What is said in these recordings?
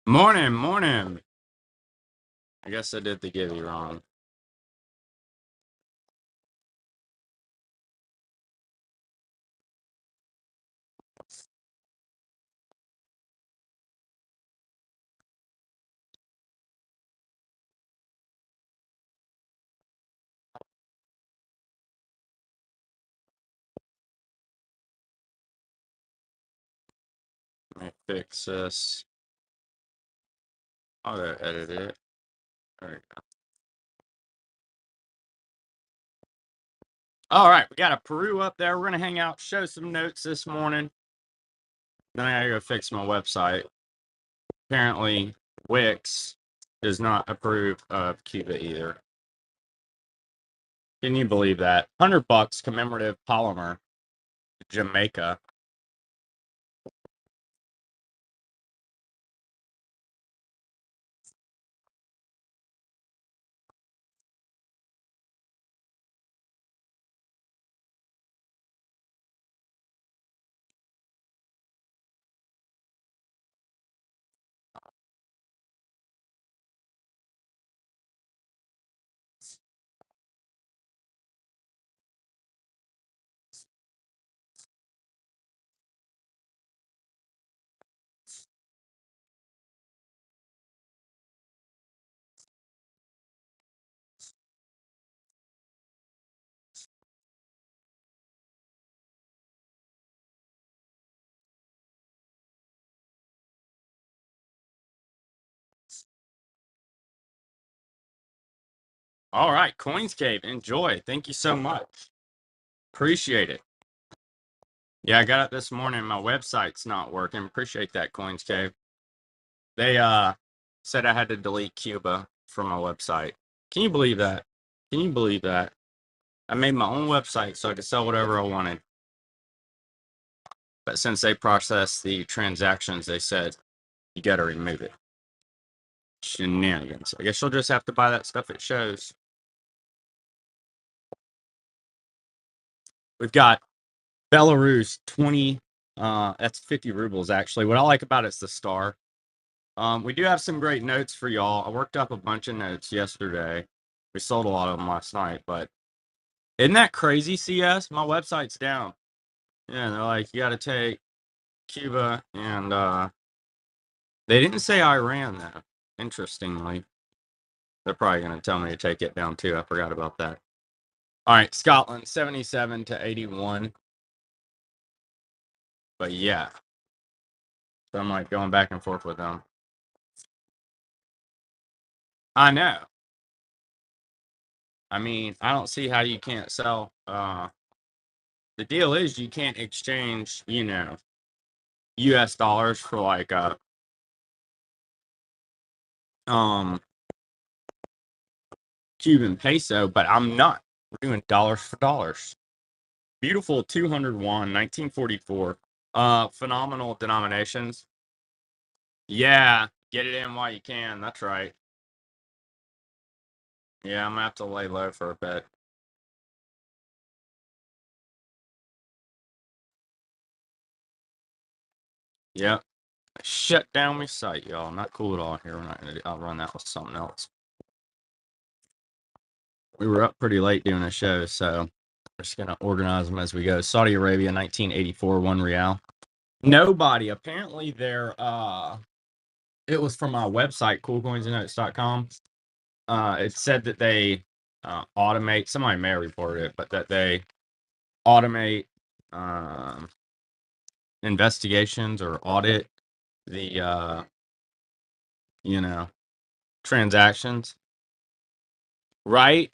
Morning, morning. I guess I did the givey wrong. Let me fix this. I'll go edit it. There we go. All right, we got a Peru up there. We're gonna hang out, show some notes this morning. Then I gotta go fix my website. Apparently, Wix does not approve of Cuba either. Can you believe that? $100 commemorative polymer, Jamaica. All right, Coinscave, enjoy. Thank you so much. Appreciate it. Yeah, I got it this morning. My website's not working. Appreciate that, Coinscave. They said I had to delete Cuba from my website. Can you believe that? Can you believe that? I made my own website so I could sell whatever I wanted. But since they processed the transactions, they said you got to remove it. Shenanigans. I guess you'll just have to buy that stuff it shows. We've got Belarus 20. That's 50 rubles actually. What I like about it's the star. We do have some great notes for y'all. I worked up a bunch of notes yesterday. We sold a lot of them last night, but isn't that crazy, CS? My website's down. Yeah, they're like, you got to take Cuba, and they didn't say Iran, though. Interestingly, they're probably going to tell me to take it down, too. I forgot about that. All right, Scotland, 77 to 81. But yeah, so I'm like going back and forth with them. I know. I mean, I don't see how you can't sell. The deal is you can't exchange, US dollars for like um Cuban peso, but I'm not. We're doing dollars for dollars. Beautiful 201, 1944. Phenomenal denominations. Yeah, get it in while you can. That's right. Yeah, I'm gonna have to lay low for a bit. Yep. Shut down my site, y'all. Not cool at all here. We're not gonna I'll run that with something else. We were up pretty late doing a show, so we're just gonna organize them as we go. Saudi Arabia, 1984, 1 real. Nobody. Apparently they're it was from my website, coolcoinsandnotes.com. It said that they automate, somebody may have reported it, but that they automate um, investigations or audit the you know transactions, right?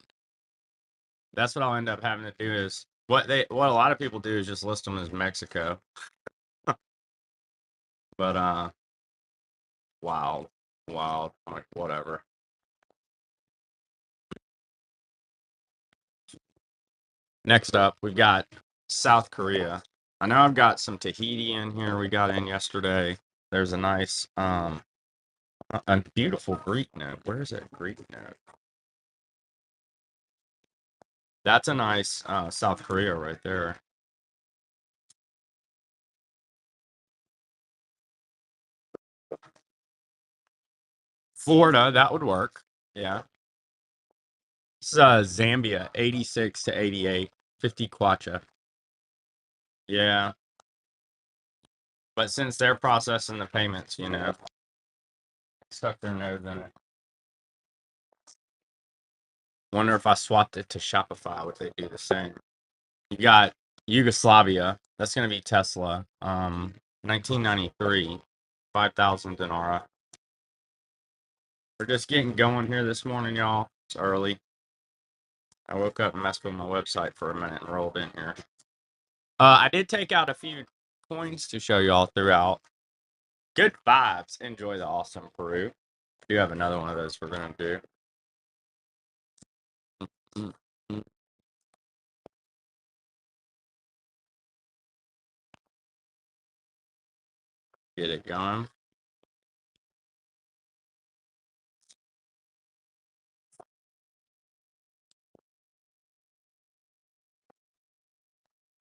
That's what I'll end up having to do is what a lot of people do is just list them as Mexico. But wild, wild, like whatever. Next up, we've got South Korea. I know I've got some Tahiti in here. We got in yesterday. There's a nice a beautiful Greek note. Where is that Greek note? That's a nice South Korea right there. Florida, that would work. Yeah. This is Zambia, 86 to 88, 50 kwacha. Yeah. But since they're processing the payments, stuck their nose in it. Wonder if I swapped it to Shopify, would they do the same? You got Yugoslavia. That's going to be Tesla. 1993, 5,000 dinara. We're just getting going here this morning, y'all. It's early. I woke up and messed with my website for a minute and rolled in here. I did take out a few coins to show y'all throughout. Good vibes. Enjoy the awesome Peru. Do have another one of those we're going to do. Get it going.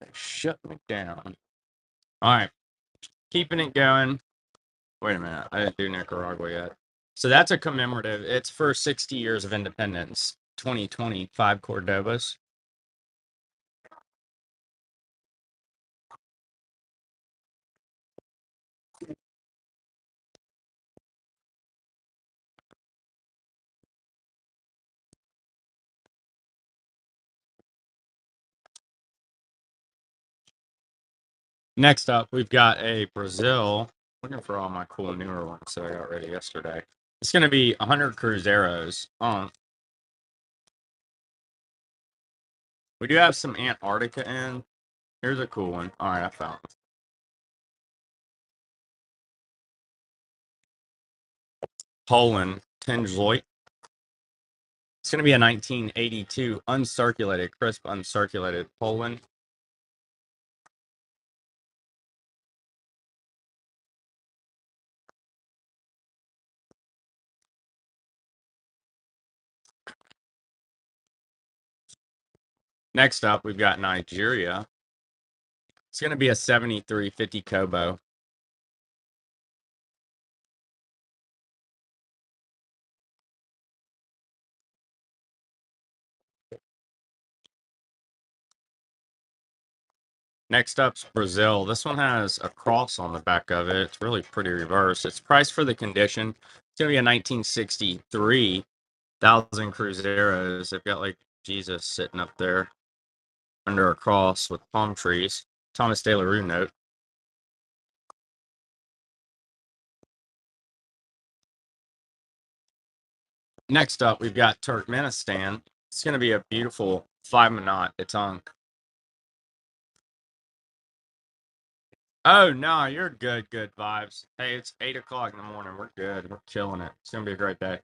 They shut me down. All right. Keeping it going. Wait a minute. I didn't do Nicaragua yet. So that's a commemorative. It's for 60 years of independence. 2020, 5 Cordobas. Next up, we've got a Brazil. Looking for all my cool newer ones that I got ready yesterday. It's going to be 100 Cruzeiros. We do have some Antarctica in. Here's a cool one. All right, I found it. Poland, 10 Zloty. It's going to be a 1982 uncirculated, crisp uncirculated Poland. Next up, we've got Nigeria. It's going to be a 7350 Kobo. Next up's Brazil. This one has a cross on the back of it. It's really pretty reverse. It's priced for the condition. It's going to be a 1963 1,000 Cruzeiros. They've got like Jesus sitting up there under a cross with palm trees. Thomas De La Rue note. Next up, we've got Turkmenistan. It's going to be a beautiful 5 Minot. It's on. Oh, no, you're good. Good vibes. Hey, it's 8 o'clock in the morning. We're good. We're killing it. It's going to be a great day.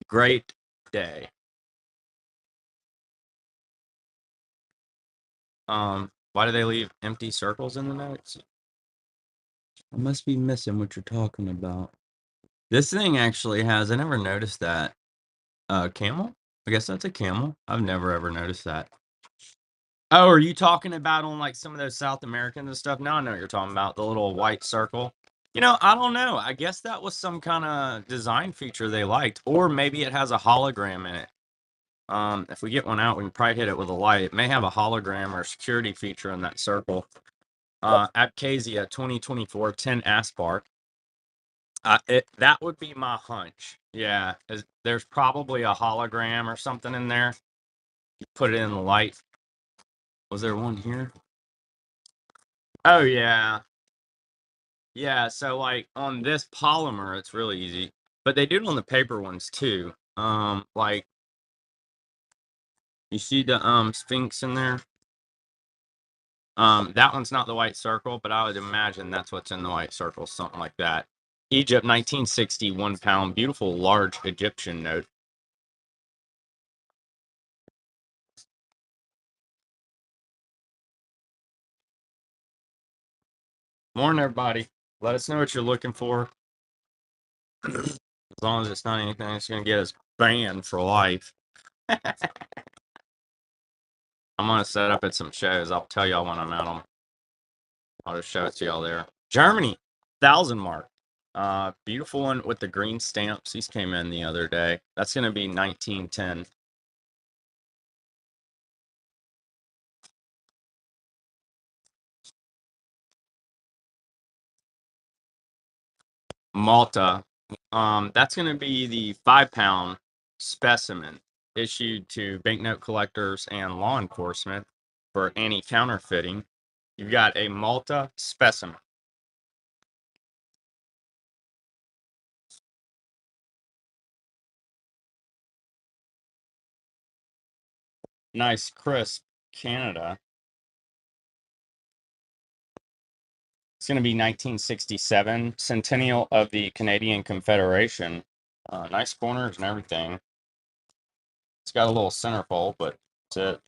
Great day. Why do they leave empty circles in the notes? I must be missing what you're talking about. This thing actually has, I never noticed that. Camel? I guess that's a camel. I've never ever noticed that. Oh, are you talking about on like some of those South Americans and stuff? Now I know what you're talking about, the little white circle. I don't know. I guess that was some kind of design feature they liked, or maybe it has a hologram in it. If we get one out, we can probably hit it with a light. It may have a hologram or a security feature in that circle. Abkhazia 2024 10 Aspar. That would be my hunch. Yeah, there's probably a hologram or something in there. You put it in the light. Was there one here? Oh yeah, yeah. So like on this polymer, it's really easy, but they do it on the paper ones too. Like you see the Sphinx in there. That one's not the white circle, but I would imagine that's what's in the white circle, something like that. Egypt, 1960, 1 pound, beautiful large Egyptian note. Morning, everybody. Let us know what you're looking for. As long as it's not anything that's going to get us banned for life. I'm going to set up at some shows. I'll tell y'all when I'm at them. I'll just show it to y'all there. Germany, 1,000 mark. Beautiful one with the green stamps. These came in the other day. That's going to be 1910. Malta. That's going to be the 5-pound specimen issued to banknote collectors and law enforcement for anti-counterfeiting. You've got a Malta specimen. Nice, crisp Canada. It's going to be 1967, centennial of the Canadian Confederation. Nice corners and everything. It's got a little centerfold, but that's it.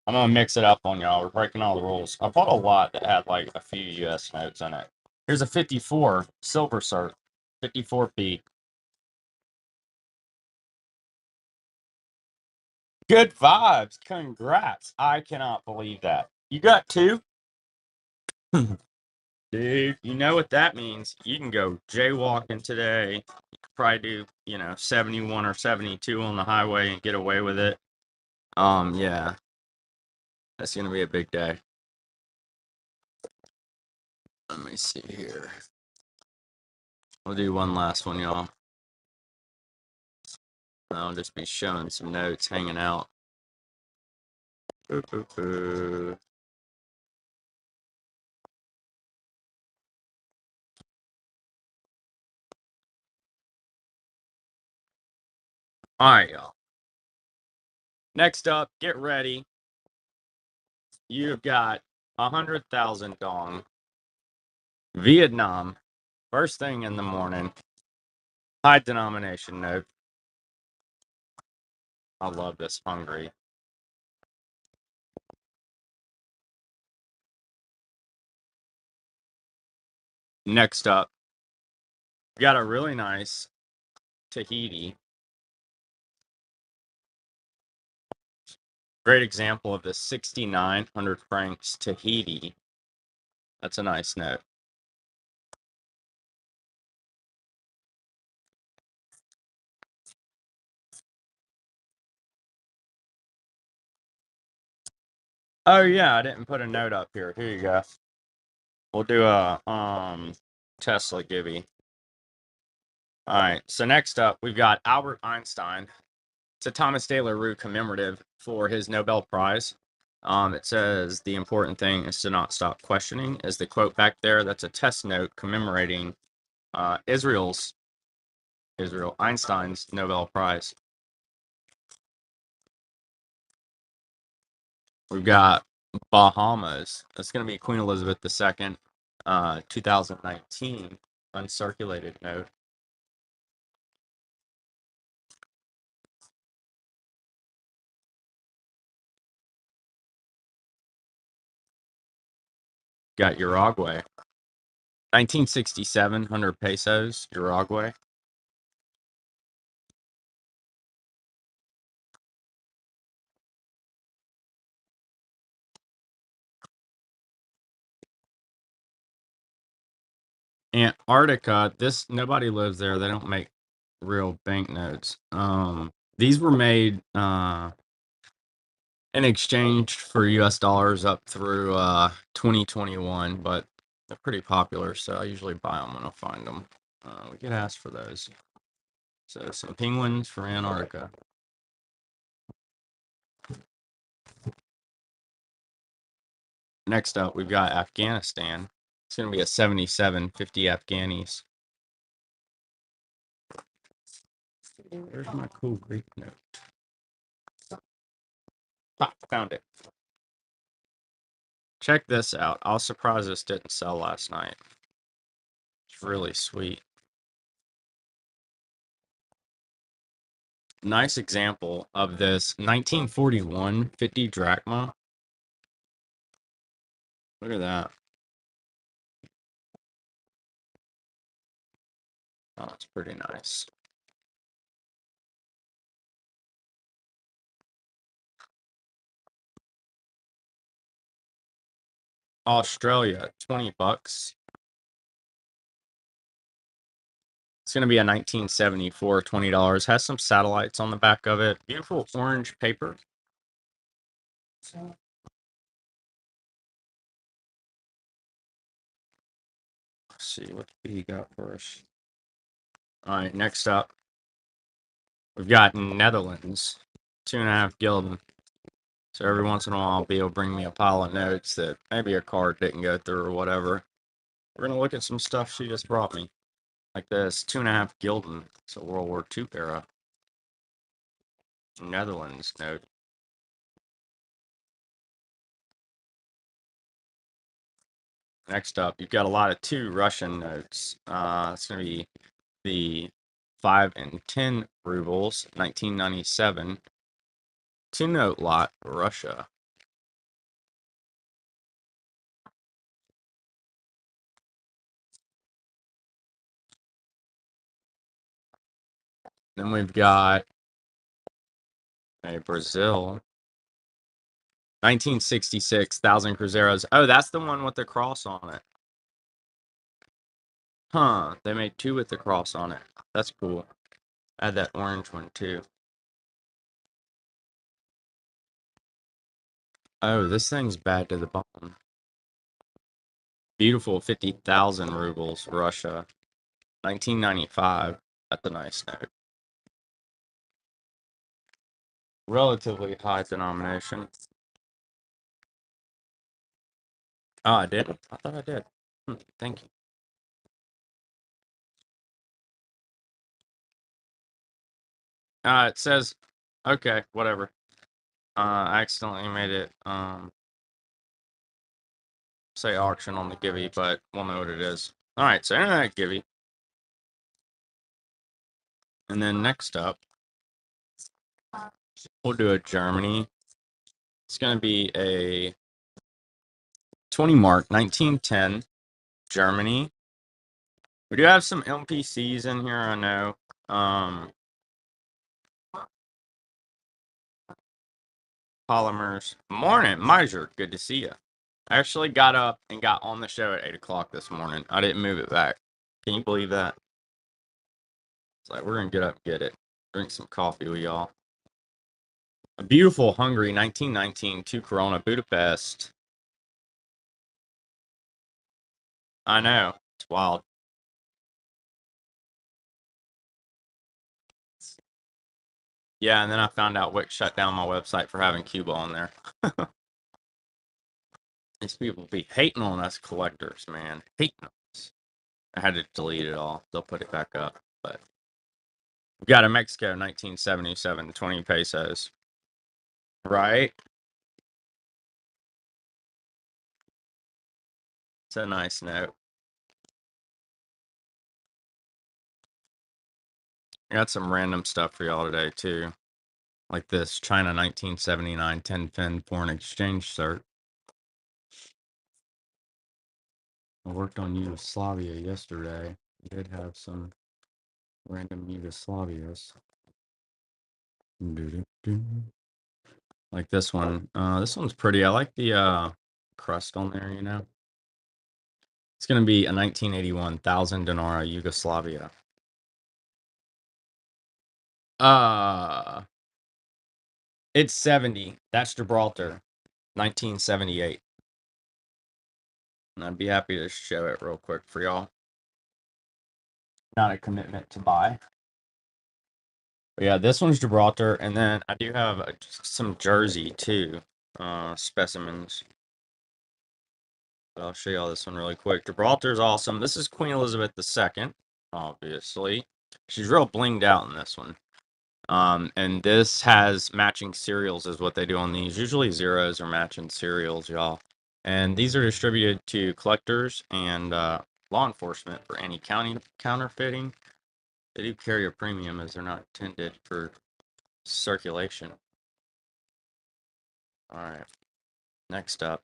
I'm gonna mix it up on y'all. We're breaking all the rules. I bought a lot that had like a few US notes in it. Here's a 54 silver cert, 54p. Good vibes. Congrats. I cannot believe that. You got two? Dude, you know what that means. You can go jaywalking today. You could probably do, 71 or 72 on the highway and get away with it. Yeah, that's gonna be a big day. Let me see here. We'll do one last one, y'all. I'll just be showing some notes hanging out. All right, y'all. Next up, get ready. You've got 100,000 dong. Vietnam, first thing in the morning. High denomination note. I love this Hungary. Next up, we got a really nice Tahiti. Great example of the 6,900 francs Tahiti. That's a nice note. Oh yeah, I didn't put a note up here. Here you go. We'll do a Tesla gibby. All right. So next up, we've got Albert Einstein. It's a Thomas De La Rue commemorative for his Nobel Prize. It says the important thing is to not stop questioning. Is the quote back there? That's a test note commemorating Israel Einstein's Nobel Prize. We've got Bahamas. That's going to be Queen Elizabeth II, 2019 uncirculated note. Got Uruguay. 1967, 100 pesos, Uruguay. Antarctica, nobody lives there. They don't make real banknotes. These were made in exchange for US dollars up through 2021, but they're pretty popular, so I usually buy them when I find them. We get asked for those. So some penguins for Antarctica. Next up, we've got Afghanistan. It's going to be a 7750 Afghanis. Where's my cool Greek note? Ah, found it. Check this out. I was surprised this didn't sell last night. It's really sweet. Nice example of this 1941 50 drachma. Look at that. Oh, it's pretty nice. Australia, $20. It's going to be a 1974, $20. Has some satellites on the back of it. Beautiful orange paper. Let's see what he got for us. All right, next up, we've got Netherlands, 2.5 gilden. So every once in a while, I'll bring me a pile of notes that maybe a card didn't go through or whatever. We're going to look at some stuff she just brought me. Like this, 2.5 gilden. It's a World War II era Netherlands note. Next up, you've got a lot of 2 Russian notes. It's going to be the 5 and 10 rubles, 1997. 2-note lot, Russia. Then we've got a Brazil, 1966, 1,000 Cruzeiros. Oh, that's the one with the cross on it. Huh, they made 2 with the cross on it. That's cool. I had that orange one too. Oh, this thing's bad to the bone. Beautiful 50,000 rubles, Russia. 1995. That's a nice note. Relatively high denomination. Oh, I did? I thought I did. Thank you. It says, okay, whatever. I accidentally made it, say auction on the Givey, but we'll know what it is. All right, so internet Givey. And then next up, we'll do a Germany. It's going to be a 20 mark, 1910, Germany. We do have some MPCs in here, I know. Polymers. Morning, Miser. Good to see you. I actually got up and got on the show at 8 o'clock this morning. I didn't move it back. Can you believe that? It's like, we're going to get up and get it. Drink some coffee with y'all. A beautiful Hungary 1919 2 Corona Budapest. I know. It's wild. Yeah, and then I found out Wix shut down my website for having Cuba on there. These people be hating on us collectors, man. Hating on us. I had to delete it all. They'll put it back up. But we got a Mexico 1977, 20 pesos. Right? It's a nice note. I got some random stuff for y'all today, too. Like this China 1979 10-fin foreign exchange cert. I worked on Yugoslavia yesterday. I did have some random Yugoslavias. Like this one. This one's pretty. I like the crust on there, you know. It's going to be a 1981 1,000 dinara Yugoslavia. It's 70. That's Gibraltar, 1978. And I'd be happy to show it real quick for y'all. Not a commitment to buy. But yeah, this one's Gibraltar, and then I do have some Jersey too, specimens. But I'll show y'all this one really quick. Gibraltar's awesome. This is Queen Elizabeth II, obviously. She's real blinged out in this one. And this has matching serials is what they do on these. Usually zeros are matching serials, y'all. And these are distributed to collectors and law enforcement for any counterfeiting. They do carry a premium as they're not intended for circulation. All right. Next up,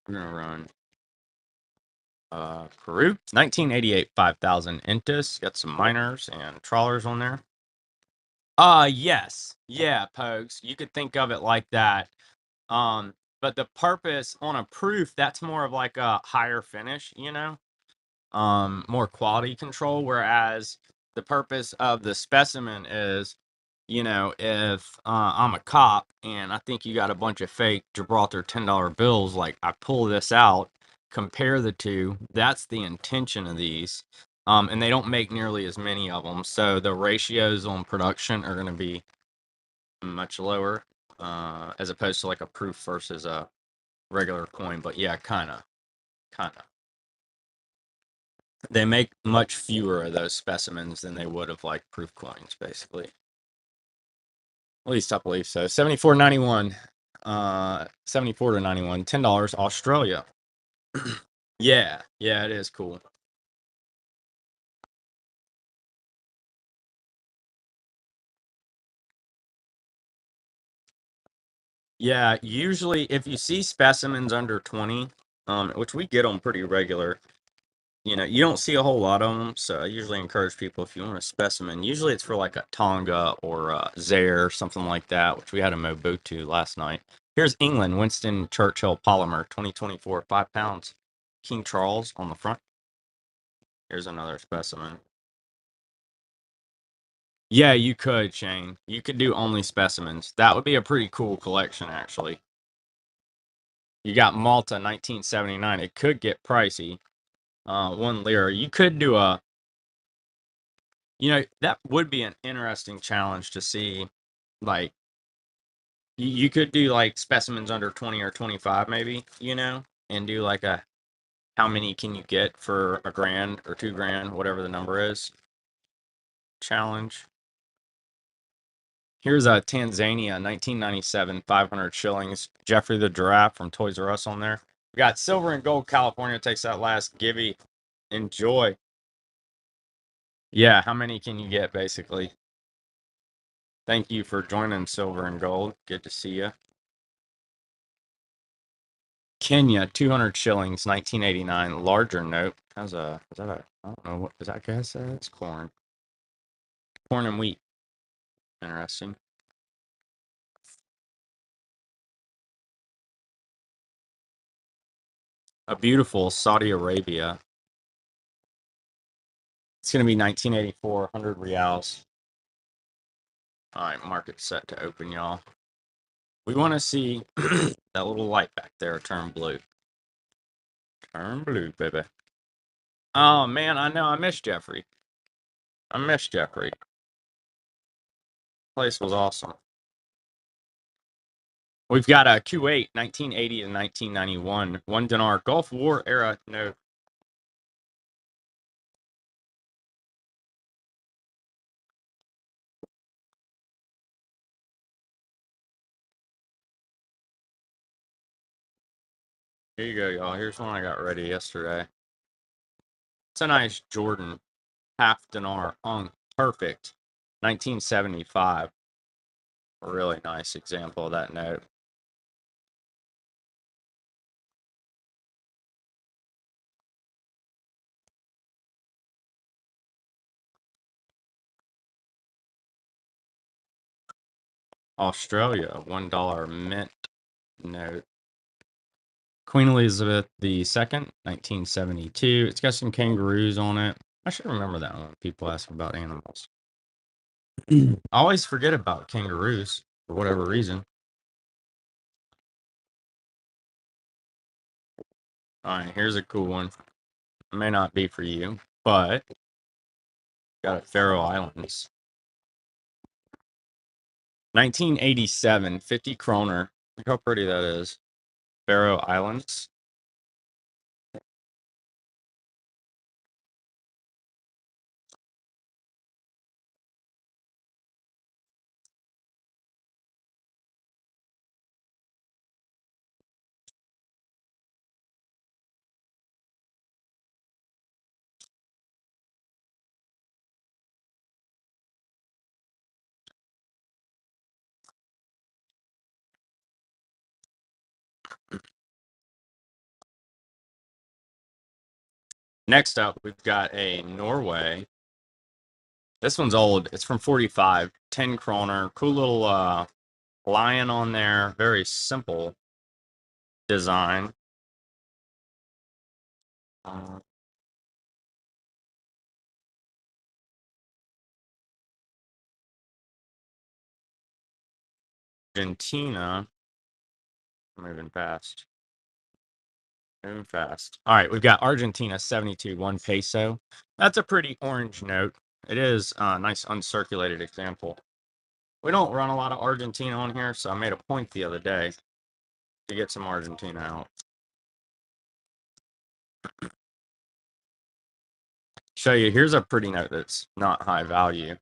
we're gonna run Peru. 1988 5,000 Intus. Got some miners and trawlers on there. Yes. Yeah, Pogues. You could think of it like that. but the purpose on a proof, that's more of like a higher finish, more quality control. Whereas the purpose of the specimen is, if I'm a cop and I think you got a bunch of fake Gibraltar $10 bills, like I pull this out, compare the two, that's the intention of these. And they don't make nearly as many of them. So the ratios on production are going to be much lower, as opposed to like a proof versus a regular coin. But yeah, kind of. They make much fewer of those specimens than they would of like proof coins, basically. At least I believe so. 74.91. 74 to 91. $10 Australia. Yeah, yeah, it is cool. Yeah, usually if you see specimens under 20, which we get them pretty regular, you don't see a whole lot of them. So I usually encourage people, if you want a specimen, usually it's for like a Tonga or a Zaire, something like that, which we had a Mobutu last night. Here's England, Winston Churchill Polymer, 2024, 5 pounds. King Charles on the front. Here's another specimen. Yeah, you could, Shane. You could do only specimens. That would be a pretty cool collection, actually. You got Malta, 1979. It could get pricey. 1 lira. You could do that would be an interesting challenge to see. Like, you could do like specimens under 20 or 25, maybe, and do like a how many can you get for a grand or 2 grand, whatever the number is, challenge. Here's a Tanzania, 1997, 500 shillings. Jeffrey the Giraffe from Toys R Us on there. We got silver and gold. California takes that last. Gibby, enjoy. Yeah, how many can you get, basically? Thank you for joining Silver and Gold. Good to see you. Kenya, 200 shillings, 1989. Larger note. Is that I don't know, what does that guy say? It's corn. Corn and wheat. Interesting. A beautiful Saudi Arabia. It's going to be 1984, 100 reals. All right, market set to open, y'all. We want to see that little light back there turn blue. Turn blue, baby. Oh, man, I know. I miss Jeffrey. I miss Jeffrey. Place was awesome. We've got a Kuwait, 1980 to 1991. $1 Gulf War era. No. Here you go, y'all. Here's one I got ready yesterday. It's a nice Jordan half dinar perfect. 1975. A really nice example of that note. Australia, $1 mint note. Queen Elizabeth II, 1972. It's got some kangaroos on it. I should remember that one when people ask about animals. I always forget about kangaroos for whatever reason. All right, here's a cool one. It may not be for you, but got it. Faroe Islands. 1987, 50 kroner. Look how pretty that is. Faroe Islands. Next up, we've got a Norway. This one's old. It's from 45. 10 kroner. Cool little lion on there. Very simple. design. Argentina. Moving fast. Moving fast. All right, we've got Argentina 72, 1 peso. That's a pretty orange note. It is a nice uncirculated example. We don't run a lot of Argentina on here, so I made a point the other day to get some Argentina out. Show you, here's a pretty note that's not high value.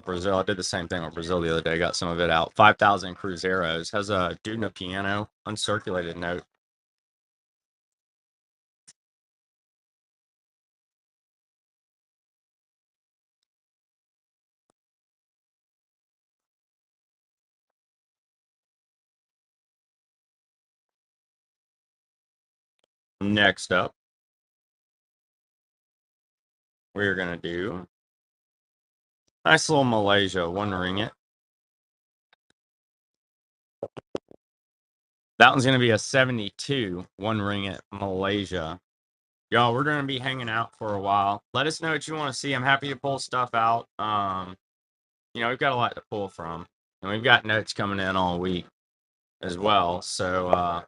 Brazil, I did the same thing with Brazil the other day, got some of it out. 5,000 Cruzeiros, has a Duna piano, uncirculated note. Next up, we're going to do nice little Malaysia, 1 ringgit. That one's going to be a 72, 1 ringgit Malaysia. Y'all, we're going to be hanging out for a while. Let us know what you want to see. I'm happy to pull stuff out. We've got a lot to pull from. And we've got notes coming in all week as well. So,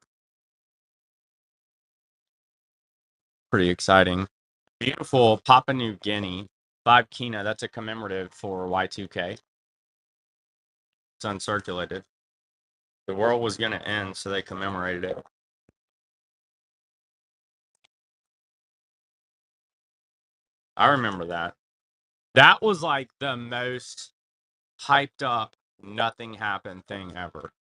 pretty exciting. Beautiful Papua New Guinea. 5 Kina. That's a commemorative for Y2K. It's uncirculated. The world was going to end, so they commemorated it. I remember that. That was like the most hyped up, nothing happened thing ever.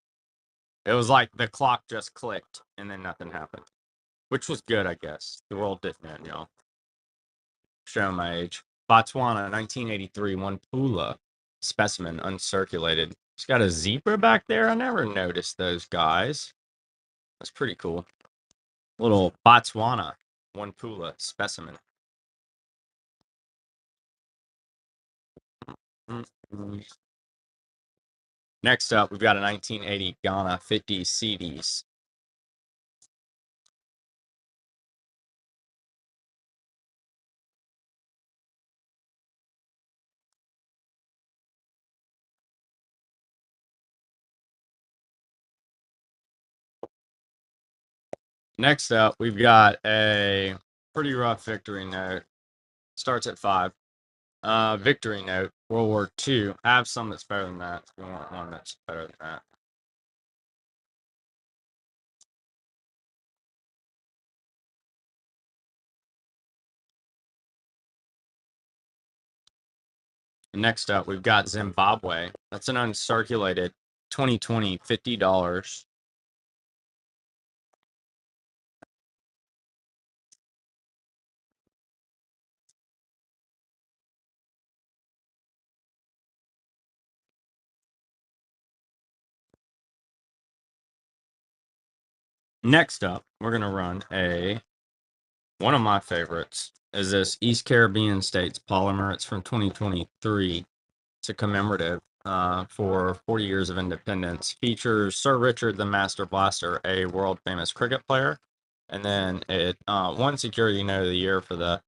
It was like the clock just clicked and then nothing happened, which was good, I guess. The world didn't end, y'all. Show my age. Botswana, 1983, 1 Pula specimen, uncirculated. It's got a zebra back there. I never noticed those guys. That's pretty cool. Little Botswana, 1 Pula specimen. Next up, we've got a 1980 Ghana 50 CDs. Next up, we've got a pretty rough victory note. Starts at 5. Victory note, World War II. I have some that's better than that. If you want one that's better than that. Next up, we've got Zimbabwe. That's an uncirculated 2020 $50. Next up, we're gonna run one of my favorites is this East Caribbean States polymer. It's from 2023. It's a commemorative for 40 years of independence. Features Sir Richard the Master Blaster, a world famous cricket player, and then it won Security Note of the Year for the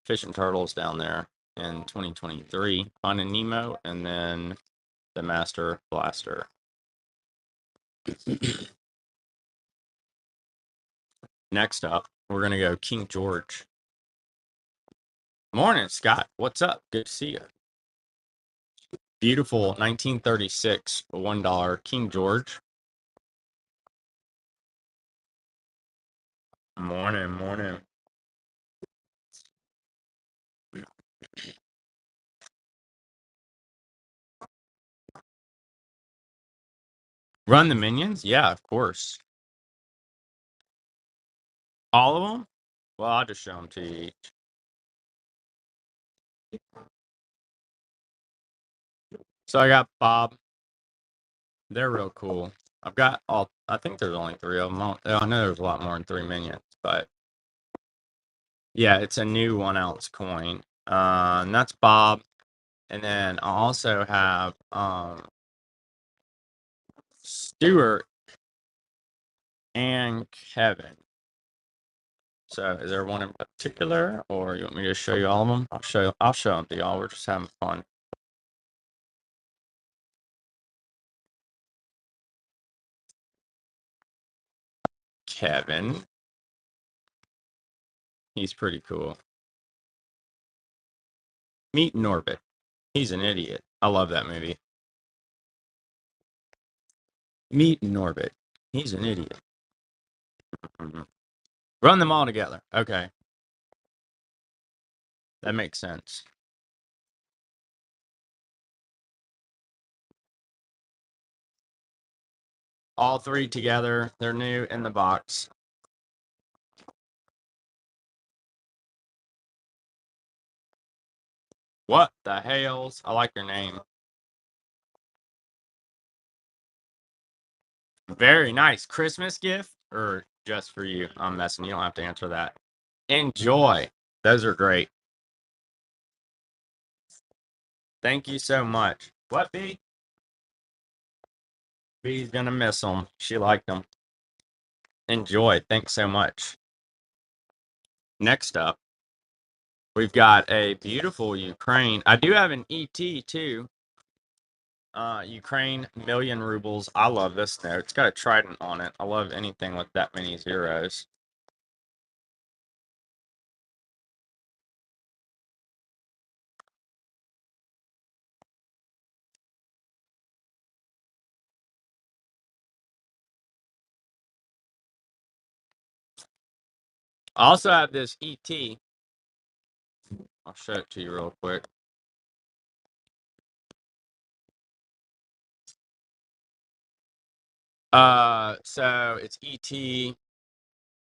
Fish and Turtles down there in 2023. Finding Nemo, and then the Master Blaster. Next up, we're gonna go King George. Morning, Scott. What's up? Good to see you. Beautiful 1936 $1 King George. Morning. Run the minions? Yeah, of course. All of them? Well, I'll just show them to you each. So I got Bob. They're real cool. I've got all. I think there's only 3 of them. I know there's a lot more than 3 minions, but yeah, it's a new 1 ounce coin. And that's Bob. And then I also have Stuart. and Kevin. So is there one in particular, or you want me to show you all of them? I'll show them to y'all. We're just having fun. Kevin. He's pretty cool. Meet Norbit. He's an idiot. I love that movie. Meet Norbit. He's an idiot. Mhm. Run them all together. Okay. That makes sense. All three together. They're new in the box. What the hells? I like your name. Very nice. Christmas gift or just for you? I'm messing. You don't have to answer that. Enjoy. Those are great. Thank you so much. What, B? B's gonna miss them. She liked them. Enjoy. Thanks so much. Next up, we've got a beautiful Ukraine. I do have an ET too. Ukraine million rubles. I love this note. It's got a trident on it. I love anything with that many zeros. I also have this ET. I'll show it to you real quick. So it's ET.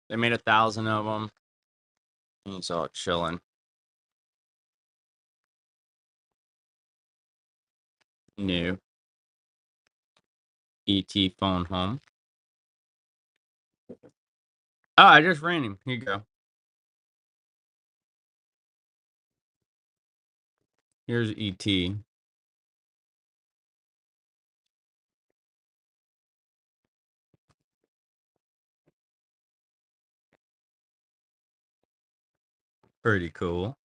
They made 1,000 of them. He's all chilling. New ET phone home. Oh, I just ran him. Here you go. Here's ET. Pretty cool.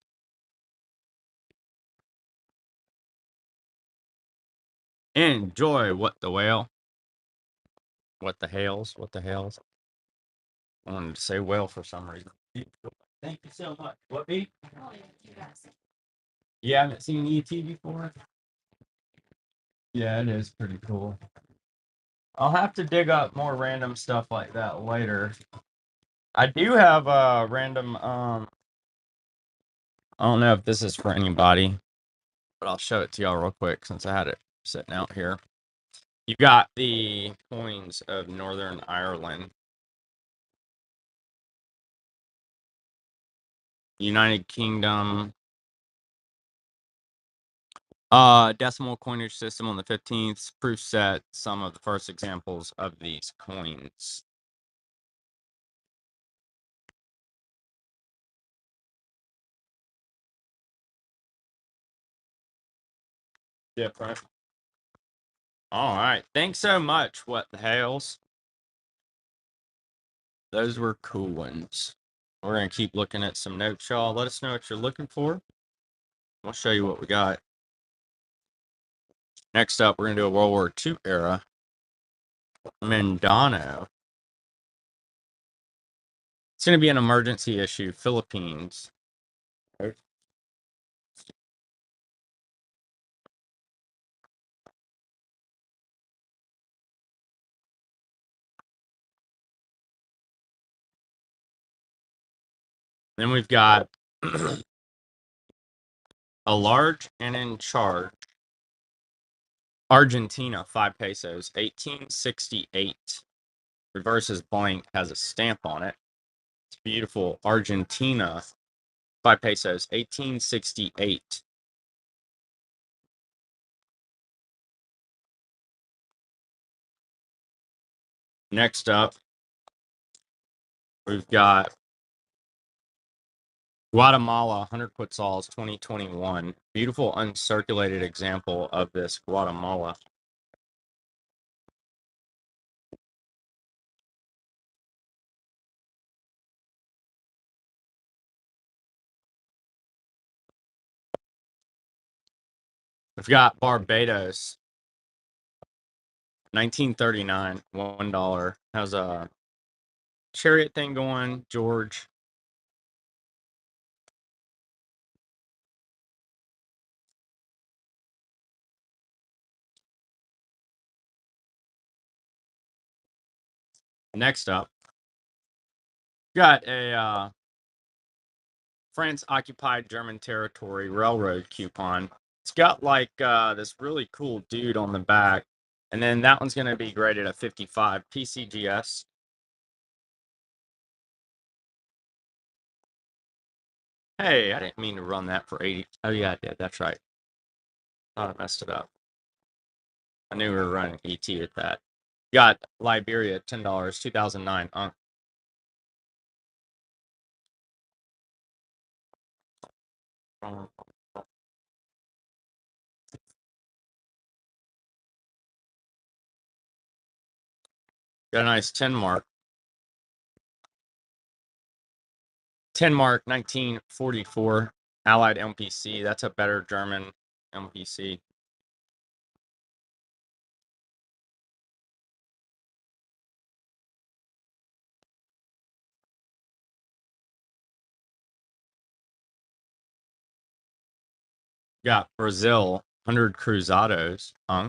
Enjoy what the whale. What the hails. What the hails. I wanted to say whale for some reason. Thank you so much. What B? You haven't seen ET before? Yeah, it is pretty cool. I'll have to dig up more random stuff like that later. I do have a random I don't know if this is for anybody, but I'll show it to y'all real quick since I had it sitting out here. You got the coins of Northern Ireland, United Kingdom, decimal coinage system on the 15th, proof set, some of the first examples of these coins. Different. All right. Thanks so much. What the hells? Those were cool ones. We're going to keep looking at some notes, y'all. Let us know what you're looking for. I'll show you what we got. Next up, we're going to do a World War II era. Mindanao. It's going to be an emergency issue. Philippines. Then we've got a large and in charge. Argentina, 5 pesos, 1868. Reverse is blank, has a stamp on it. It's beautiful. Argentina, 5 pesos, 1868. Next up, we've got Guatemala, 100 quetzals, 2021. Beautiful uncirculated example of this Guatemala. We've got Barbados, 1939, $1. How's a chariot thing going, George? Next up, got a France occupied German territory railroad coupon. It's got like this really cool dude on the back. And then that one's going to be graded at 55 PCGS. Hey, I didn't mean to run that for 80. Oh, yeah, I did. That's right. Thought I messed it up. I knew we were running ET at that. Got Liberia, $10, 2009. Got a nice 10 mark. 10 mark, 1944, Allied MPC. That's a better German MPC. Got Brazil, 100 Cruzados. Hmm.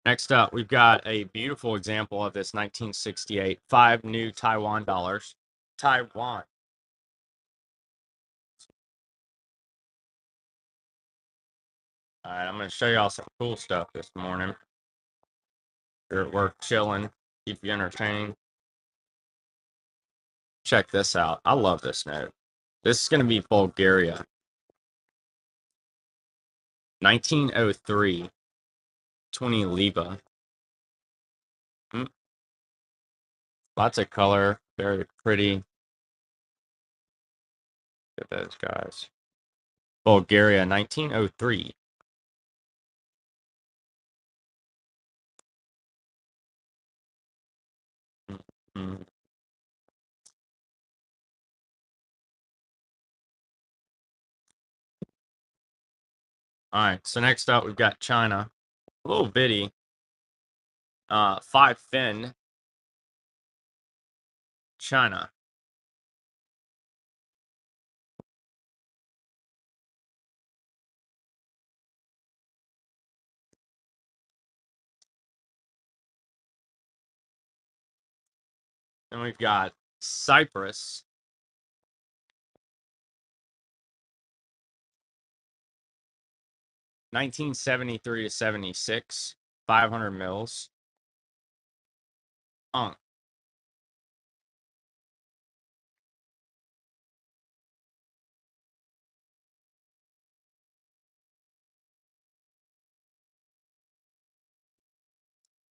Next up, we've got a beautiful example of this 1968, 5 new Taiwan dollars. Taiwan. All right, I'm going to show y'all some cool stuff this morning. You're at work chilling, keep you entertained. Check this out. I love this note. This is going to be Bulgaria. 1903, 20 leva. Lots of color, very pretty. Look at those guys. Bulgaria, 1903. Mm-hmm. All right, so next up we've got China. A little bitty. 5 fin. China. Then we've got Cyprus. 1973 to 76. 500 mils. Unk.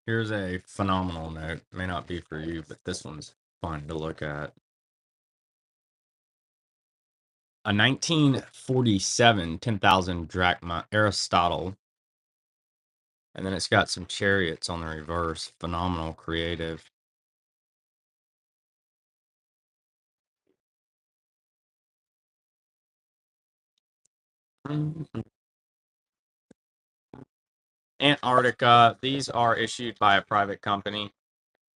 Here's a phenomenal note. May not be for you, but this one's fun to look at. A 1947 10,000 drachma Aristotle. And then it's got some chariots on the reverse. Phenomenal, creative. Antarctica. These are issued by a private company.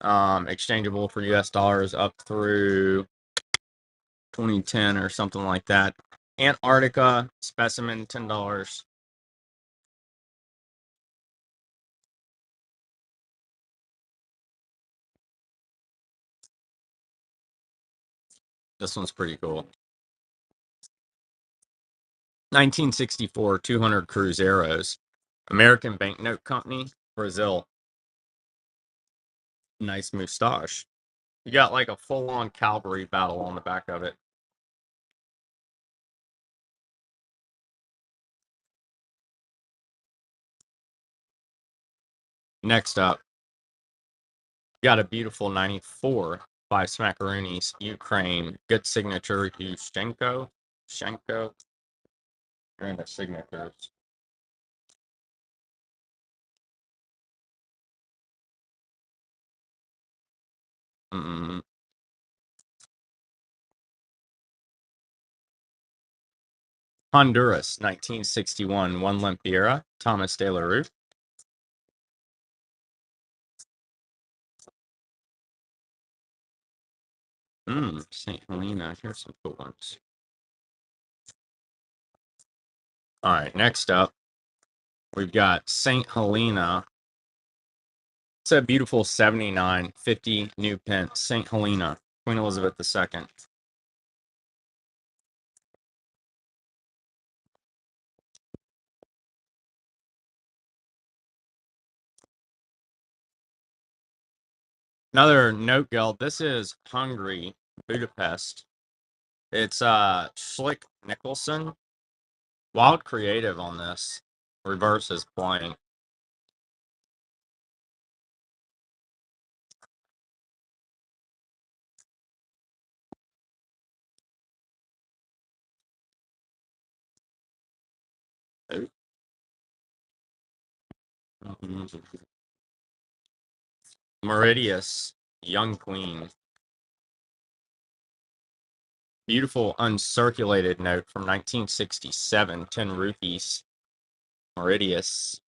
Exchangeable for US dollars up through 2010 or something like that. Antarctica specimen, $10. This one's pretty cool. 1964, 200 Cruzeiros. American Banknote Company, Brazil. Nice moustache. You got like a full-on cavalry battle on the back of it. Next up, got a beautiful 94 by Smackaroonies, Ukraine. Good signature, Yushchenko. Shenko. You're in the signatures. Mm-mm. Honduras, 1961, one Lempiera, Thomas De La Rue. St. Helena. Here's some cool ones. All right, next up, we've got St. Helena. It's a beautiful 79, 50 new pence. St. Helena, Queen Elizabeth II. Another note guild. This is Hungary, Budapest. It's Schlick Nicholson. Wild creative on this. Reverse is blank. Meridius, Young Queen. Beautiful uncirculated note from 1967, 10 rupees. Meridius.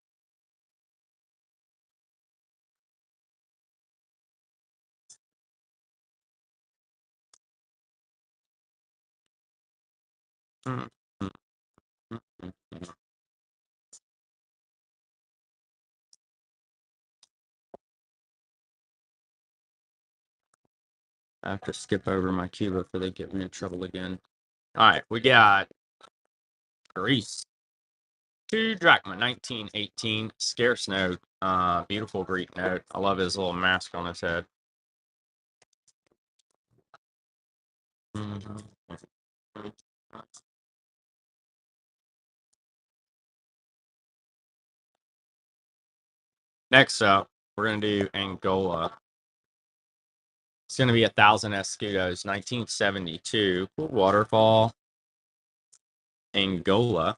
I have to skip over my cue before they get me in trouble again. All right, we got Greece. 2 drachma, 1918. Scarce note. Beautiful Greek note. I love his little mask on his head. Next up, we're going to do Angola. It's going to be 1,000 escudos, 1972. Cool waterfall. Angola.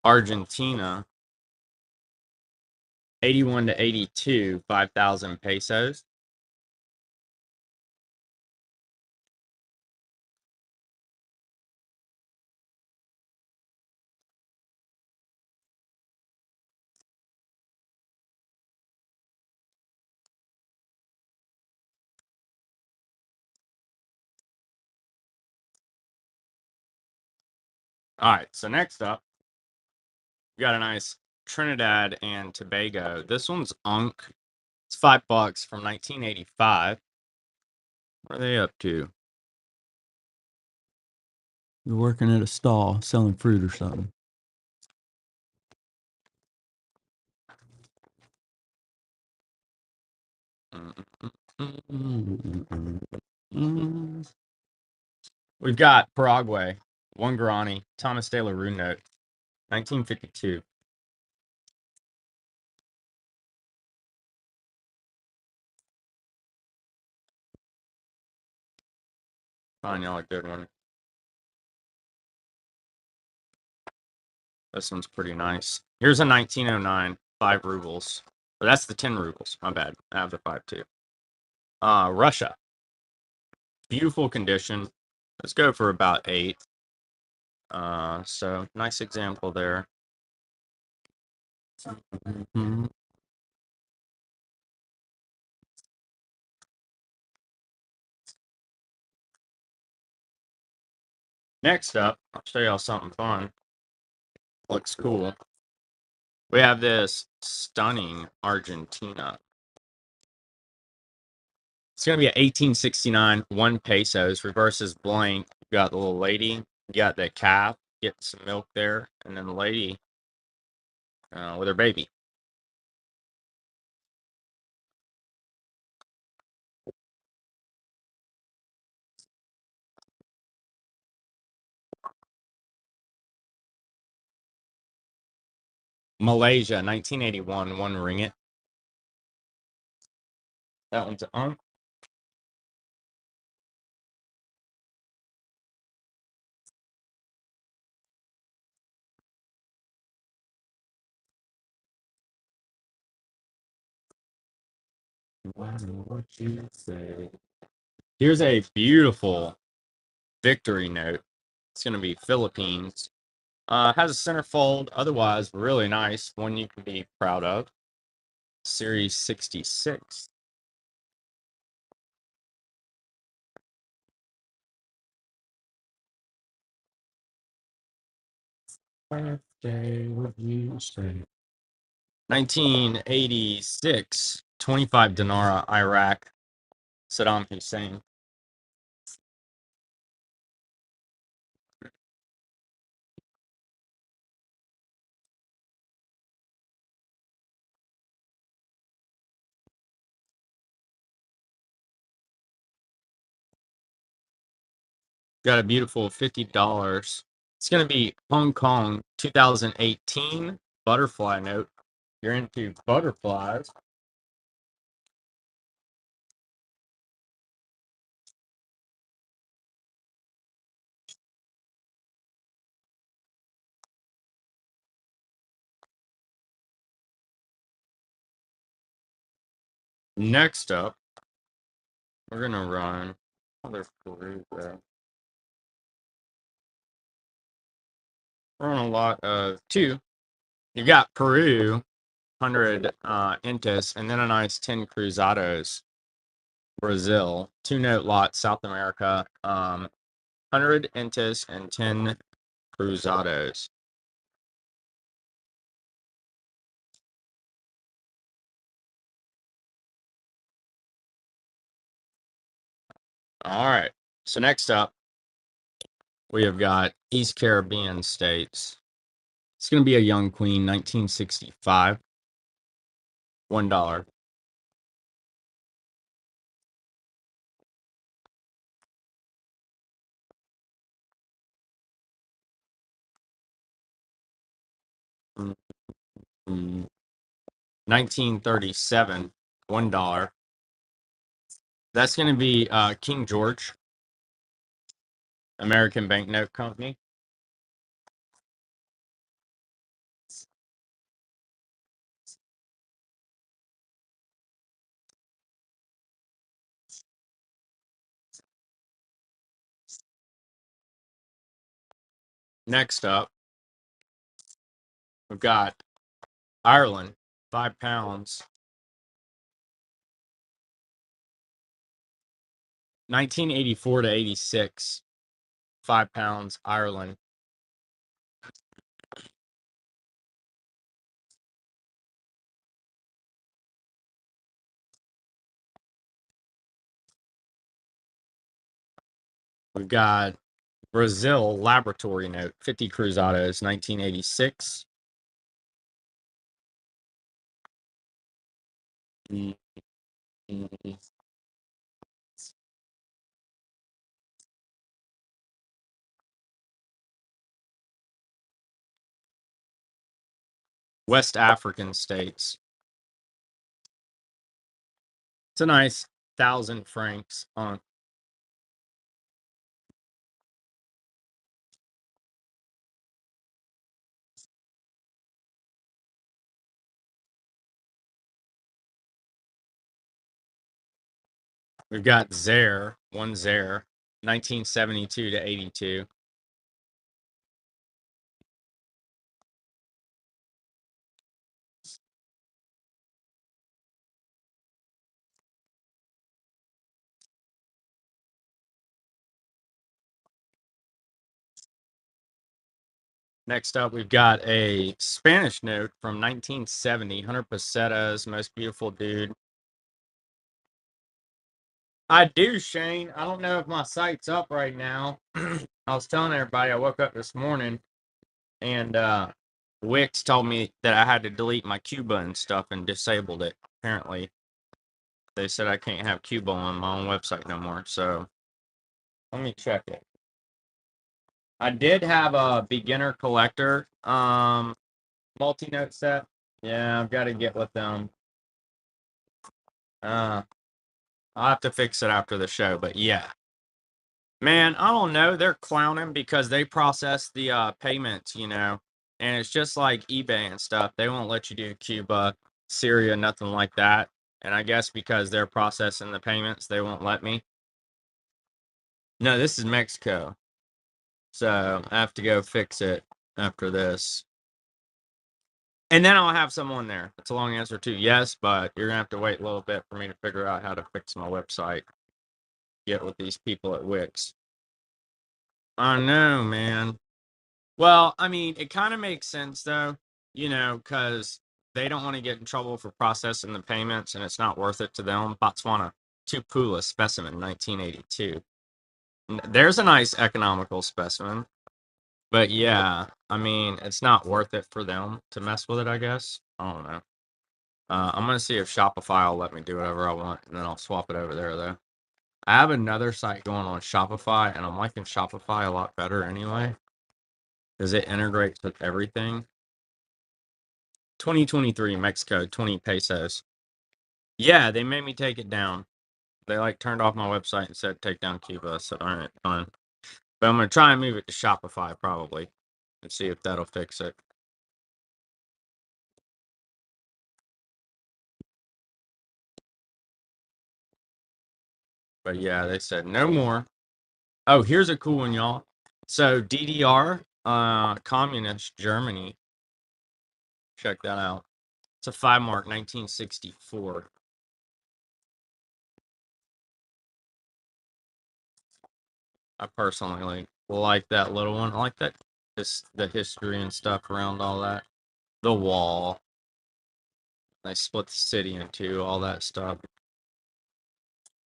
Argentina. 81 to 82, 5,000 pesos. All right, so next up, we got a nice Trinidad and Tobago. This one's Unk. It's $5 from 1985. What are they up to? You're working at a stall selling fruit or something. We've got Paraguay, one Guarani, Thomas De La Rue note, 1952. Fine, y'all a good one. This one's pretty nice. Here's a 1909, 5 rubles. But that's the 10 rubles. My bad. I have the 5 too. Russia. Beautiful condition. Let's go for about 8. So nice example there. Next up, I'll show y'all something fun. Looks cool. We have this stunning Argentina. It's going to be an 1869, 1 pesos. Reverse is blank. You got the little lady. You got the calf getting some milk there. And then the lady with her baby. Malaysia, 1981, 1 ringgit. That one's on. What you say? Here's a beautiful victory note. It's going to be Philippines. Has a centerfold. Otherwise, really nice. One you can be proud of. Series 66. Birthday, what you say? 1986. 25 Dinara, Iraq. Saddam Hussein. Got a beautiful $50. It's going to be Hong Kong 2018 butterfly note. You're into butterflies. Next up, we're going to run. Oh, there's Peru there. We're on a lot of two. You got Peru, 100 Intis, and then a nice 10 Cruzados. Brazil, 2-note lot, South America, 100 Intis and 10 Cruzados. All right. So next up, we have got East Caribbean states. It's going to be a young queen, 1965, $1. 1937, $1. That's going to be King George, American Banknote Company. Next up, we've got Ireland, £5, 1984 to 86, £5, Ireland. We've got Brazil Laboratory Note, 50 Cruzados, 1986. West African states. It's a nice 1,000 francs on. We've got Zaire, one Zaire, 1972 to 82. Next up, we've got a Spanish note from 1970, 100 pesetas, most beautiful dude. I do, Shane. I don't know if my site's up right now. I was telling everybody I woke up this morning and Wix told me that I had to delete my Cuba and stuff and disabled it. Apparently, they said I can't have Cuba on my own website no more. So let me check it. I did have a beginner collector multi-note set. Yeah, I've got to get with them. I'll have to fix it after the show, but yeah. Man, I don't know. They're clowning because they process the payments, and it's just like eBay and stuff. They won't let you do Cuba, Syria, nothing like that. And I guess because they're processing the payments, they won't let me. No, this is Mexico. So I have to go fix it after this. And then I'll have someone there. It's a long answer to yes, but you're gonna have to wait a little bit for me to figure out how to fix my website. Get with these people at Wix. I know, man. Well, I mean, it kind of makes sense though, because they don't want to get in trouble for processing the payments, and it's not worth it to them. Botswana, Tupula specimen, 1982. There's a nice economical specimen, but yeah, I mean, it's not worth it for them to mess with it. I guess I don't know. I'm gonna see if Shopify will let me do whatever I want, and then I'll swap it over there though. I have another site going on Shopify, and I'm liking Shopify a lot better anyway, because it integrates with everything. 2023 Mexico, 20 pesos. Yeah, they made me take it down. They turned off my website and said take down Cuba. So all right, fine. But I'm gonna try and move it to Shopify probably and see if that'll fix it. But yeah, they said no more. Oh, here's a cool one, y'all. So DDR, communist Germany. Check that out. It's a 5 mark, 1964. I personally like that little one. I like that the history and stuff around all that. The wall. They split the city in two, all that stuff.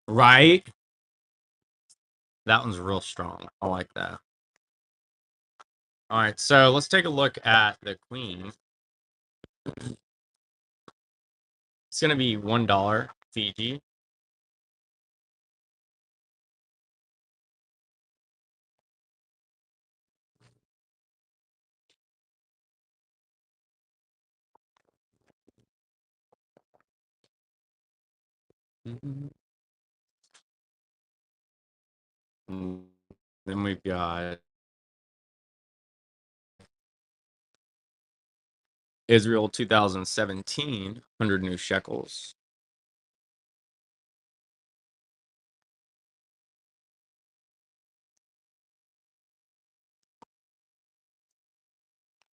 Right? That one's real strong. I like that. All right, so let's take a look at the queen. It's going to be $1 Fiji. Mm-hmm. Then we've got Israel 2017, 100 new shekels.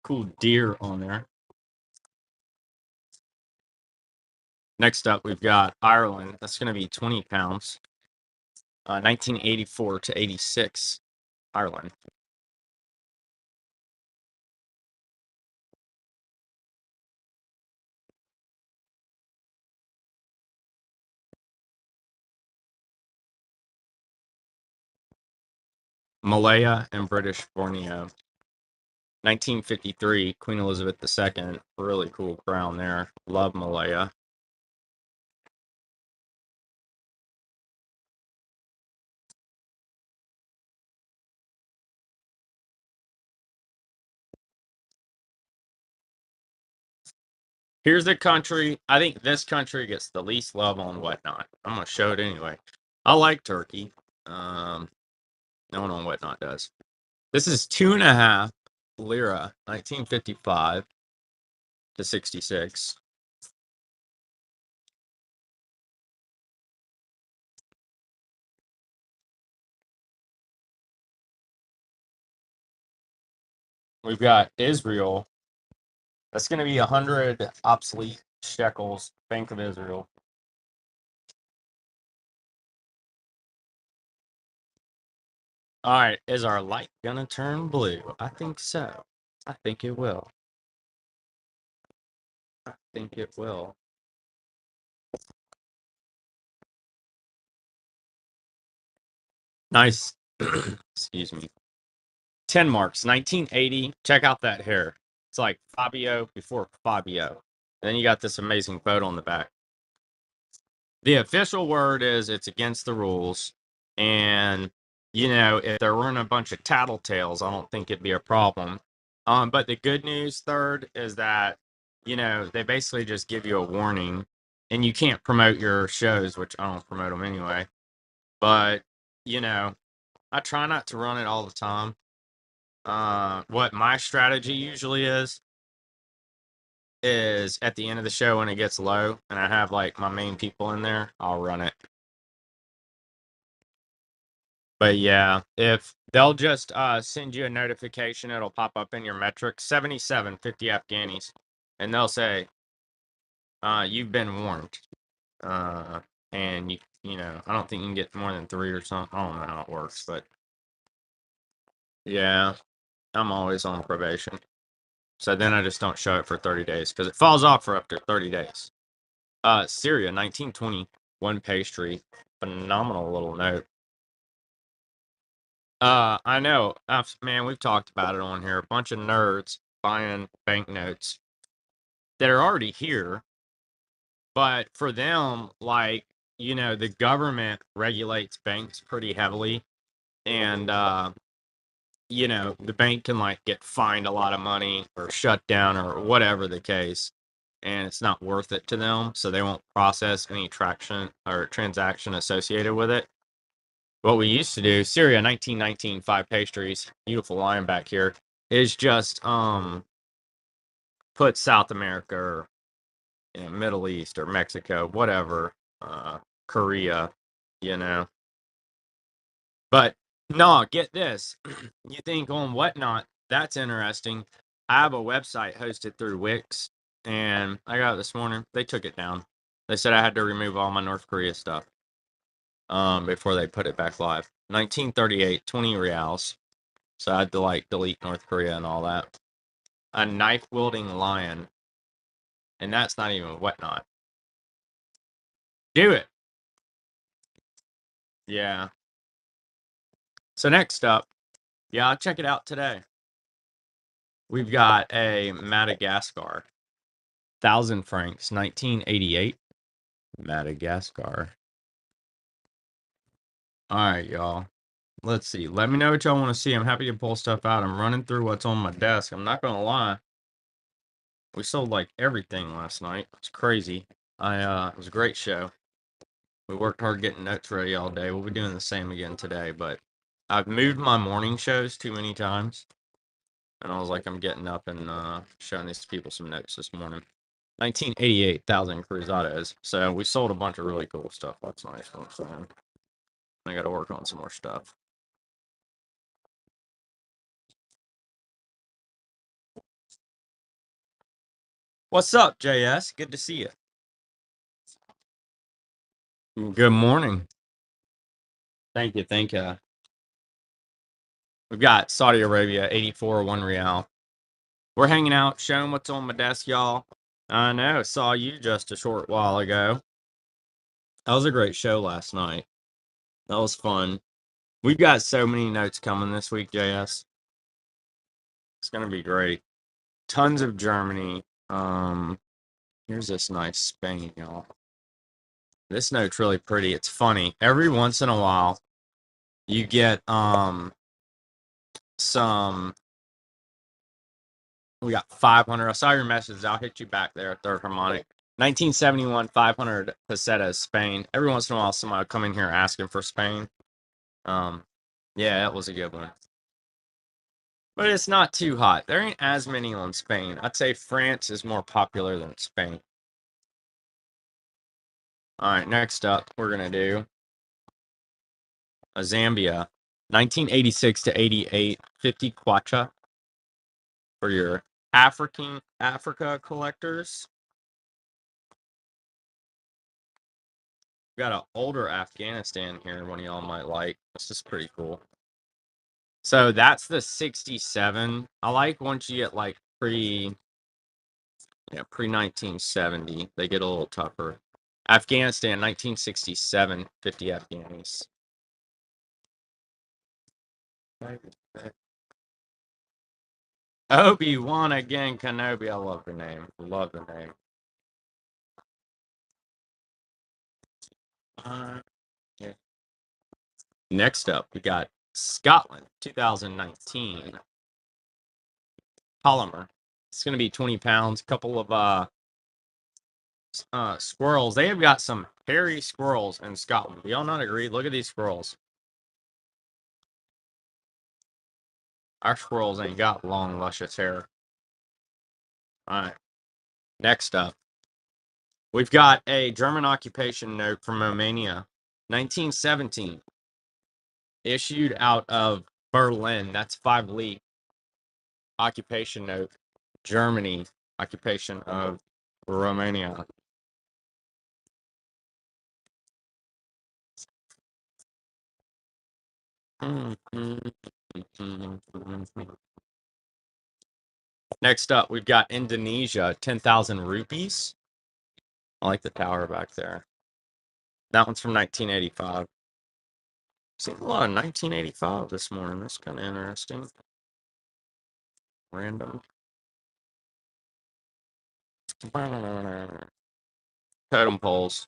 Cool deer on there. Next up, we've got Ireland. That's going to be 20 pounds. 1984 to 86, Ireland. Malaya and British Borneo. 1953, Queen Elizabeth II. Really cool crown there. Love Malaya. Here's the country. I think this country gets the least love on Whatnot. I'm going to show it anyway. I like Turkey. No one on Whatnot does. This is 2.5 lira, 1955 to 66. We've got Israel. That's going to be 100 obsolete shekels, Bank of Israel. All right, is our light going to turn blue? I think so. I think it will. I think it will. Nice. Excuse me. 10 marks, 1980. Check out that hair. It's like Fabio before Fabio. And then you got this amazing photo on the back. The official word is it's against the rules. And, if there weren't a bunch of tattletales, I don't think it'd be a problem. But the good news, third, is that, they basically just give you a warning and you can't promote your shows, which I don't promote them anyway. But, you know, I try not to run it all the time. What my strategy usually is at the end of the show when it gets low and I have like my main people in there, I'll run it. But yeah, if they'll just send you a notification, it'll pop up in your metrics, 77, 50 Afghanis, and they'll say, you've been warned. Uh, and you know, I don't think you can get more than 3 or something. I don't know how it works, but yeah, I'm always on probation. So then I just don't show it for 30 days because it falls off for up to 30 days. Syria, 1920, one pastry, phenomenal little note. I know, man, we've talked about it on here. A bunch of nerds buying banknotes that are already here, but for them, like, you know, the government regulates banks pretty heavily, and you know, the bank can like get fined a lot of money or shut down or whatever the case, and it's not worth it to them, so they won't process any traction or transaction associated with it. What we used to do, Syria 1919, five pastries, beautiful line back here, is just put South America or, you know, Middle East or Mexico, whatever, Korea, you know. But no, get this. You think on Whatnot, that's interesting. I have a website hosted through Wix, and I got it this morning. They took it down. They said I had to remove all my North Korea stuff before they put it back live. 1938, 20 reals. So I had to like delete North Korea and all that. A knife wielding lion, and that's not even Whatnot. Do it. Yeah. So next up, yeah, I'll check it out today. We've got a Madagascar, 1,000 francs, 1988. Madagascar. All right, y'all. Let's see. Let me know what y'all want to see. I'm happy to pull stuff out. I'm running through what's on my desk. I'm not gonna lie. We sold like everything last night. It's crazy. It was a great show. We worked hard getting notes ready all day. We'll be doing the same again today, but I've moved my morning shows too many times. And I was like, I'm getting up and showing these people some notes this morning. 1988, 1,000 cruzados. So we sold a bunch of really cool stuff last night. So I got to work on some more stuff. What's up, JS? Good to see you. Good morning. Thank you. Thank you. We've got Saudi Arabia, 84, 1 real. We're hanging out, showing what's on my desk, y'all. I know. Saw you just a short while ago. That was a great show last night. That was fun. We've got so many notes coming this week, JS. It's gonna be great. Tons of Germany. Here's this nice Spain, y'all. This note's really pretty. It's funny. Every once in a while, you get some. We got 500. I saw your message. I'll hit you back there. Third harmonic. 1971, 500 pesetas, Spain. Every once in a while, somebody will come in here asking for Spain. Yeah, that was a good one. But it's not too hot. There ain't as many on Spain. I'd say France is more popular than Spain. All right, next up, we're going to do a Zambia. 1986 to 88, 50 kwacha for your Africa collectors. Got an older Afghanistan here, one of y'all might like. This is pretty cool. So that's the 67. I like once you get like pre 1970, they get a little tougher. Afghanistan, 1967, 50 Afghanis. Obi-Wan again, Kenobi. I love the name. Love the name. Yeah. Next up, we got Scotland, 2019. Polymer. It's going to be 20 pounds. Couple of squirrels. They have got some hairy squirrels in Scotland. Do y'all not agree? Look at these squirrels. Our squirrels ain't got long, luscious hair. All right. Next up, we've got a German occupation note from Romania, 1917, issued out of Berlin. That's 5 leaf occupation note. Germany, occupation of Romania. Next up, we've got Indonesia, 10,000 rupees. I like the tower back there. That one's from 1985. Seen a lot of 1985 this morning. That's kind of interesting. Random. Totem poles.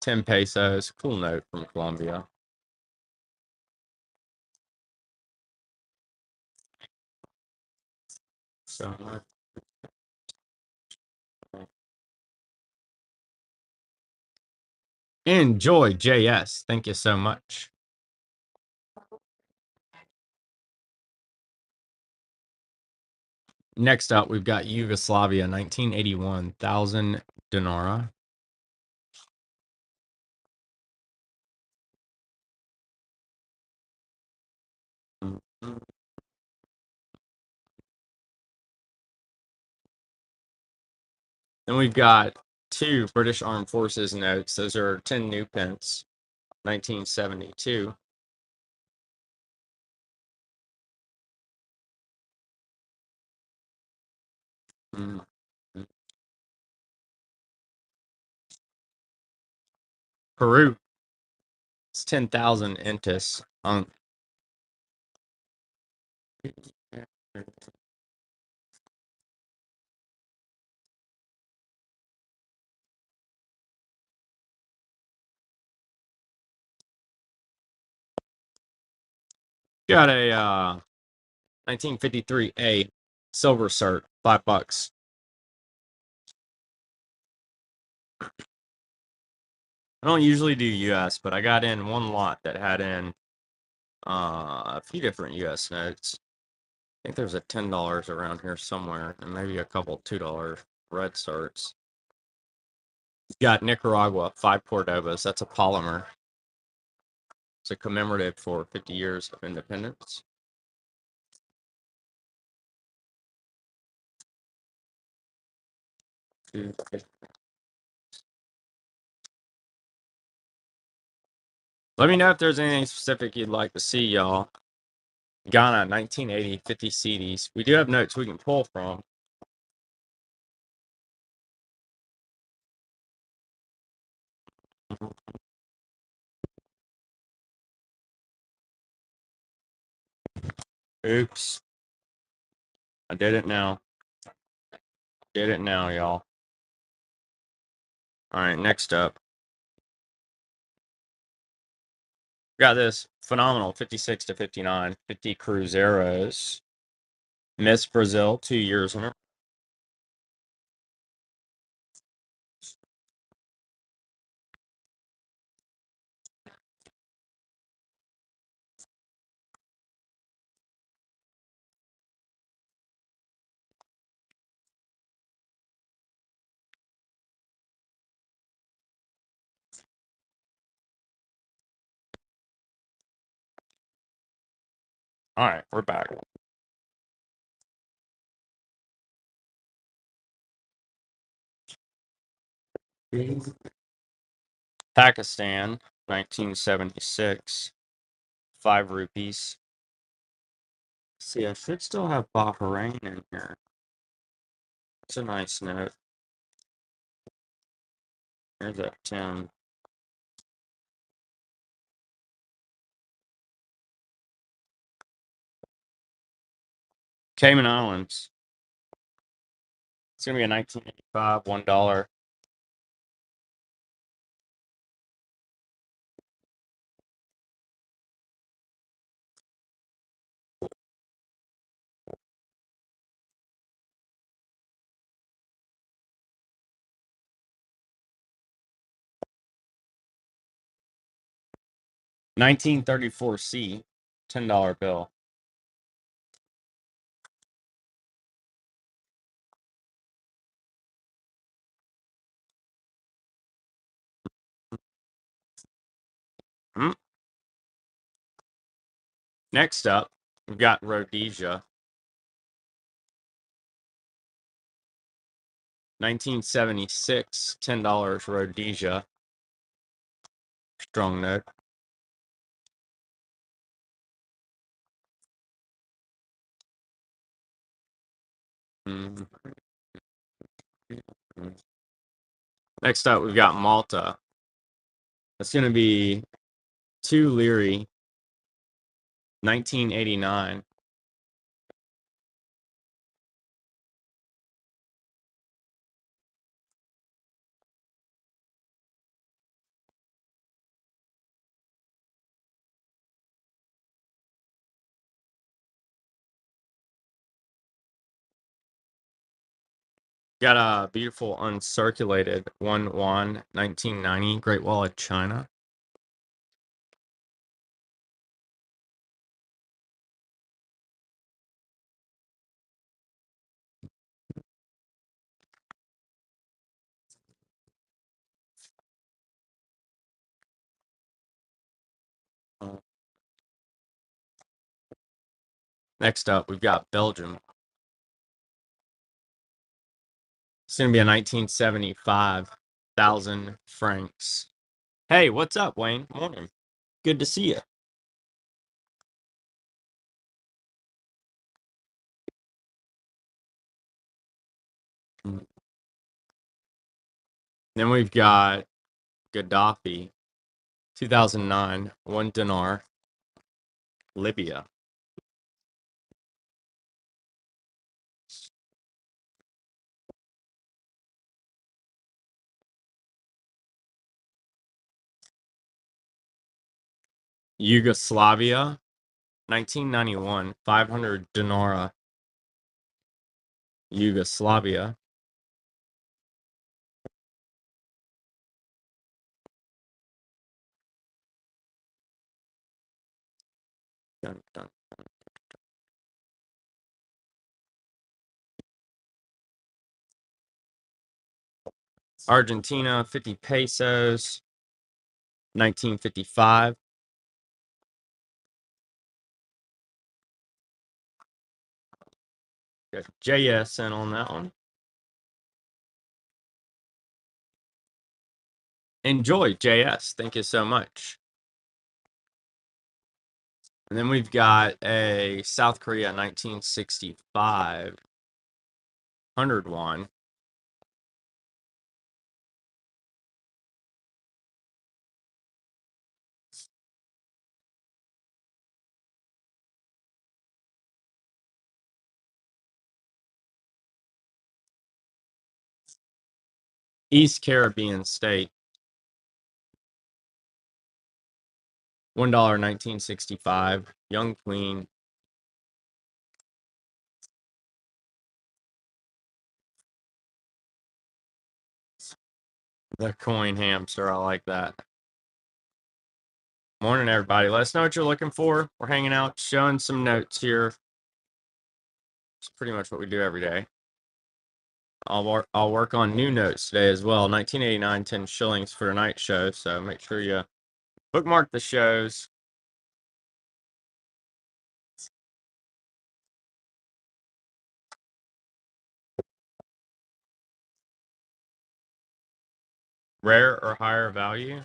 10 pesos. Cool note from Colombia. So enjoy, JS. Thank you so much. Next up, we've got Yugoslavia, 1981, 1,000 dinara. Then we've got 2 British Armed Forces notes. Those are 10 new pence, 1972. Peru, it's 10,000 intis. Got a 1953A silver cert, $5. I don't usually do US, but I got in one lot that had in a few different US notes. I think there's a $10 around here somewhere, and maybe a couple $2 red certs. Got Nicaragua, 5 Cordobas. That's a polymer. It's a commemorative for 50 years of independence. Let me know if there's anything specific you'd like to see, y'all. Ghana, 1980, 50 CDs. We do have notes we can pull from. Oops. I did it now. Did it now, y'all. All right, next up. Got this phenomenal 56 to 59, 50 Cruzeiros. Miss Brazil, 2 years in a. All right, we're back. Pakistan, 1976, 5 rupees. See, I should still have Bahrain in here. It's a nice note. There's that 10. Cayman Islands. It's going to be a 1985, $1. 1934C, $10 bill. Hmm. Next up, we've got Rhodesia. 1976, $10 Rhodesia. Strong note. Mhm. Next up, we've got Malta. That's going to be 2 Liri, 1989. Got a beautiful uncirculated 1 Yuan, 1990, Great Wall of China. Next up, we've got Belgium. It's going to be a 1975, 1,000 francs. Hey, what's up, Wayne? Morning. Good to see you. Then we've got Gaddafi, 2009, 1 dinar, Libya. Yugoslavia, 1991, 500 dinara, Yugoslavia. Dun, dun. Argentina, 50 pesos, 1955. Got JSN on that one. Enjoy, JS. Thank you so much. And then we've got a South Korea 1965, 100 won. East Caribbean state, $1, 1965, Young Queen. The coin hamster, I like that. Morning, everybody. Let us know what you're looking for. We're hanging out, showing some notes here. It's pretty much what we do every day. I'll work on new notes today as well. 1989, 10 shillings for a night show. So make sure you bookmark the shows. Rare or higher value.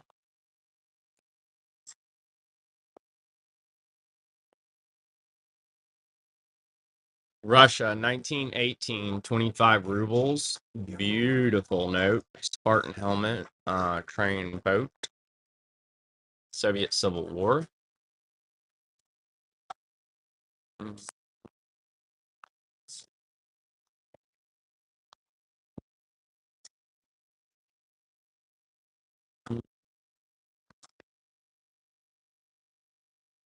Russia, 1918, 25 rubles. Beautiful note. Spartan helmet, train boat. Soviet Civil War.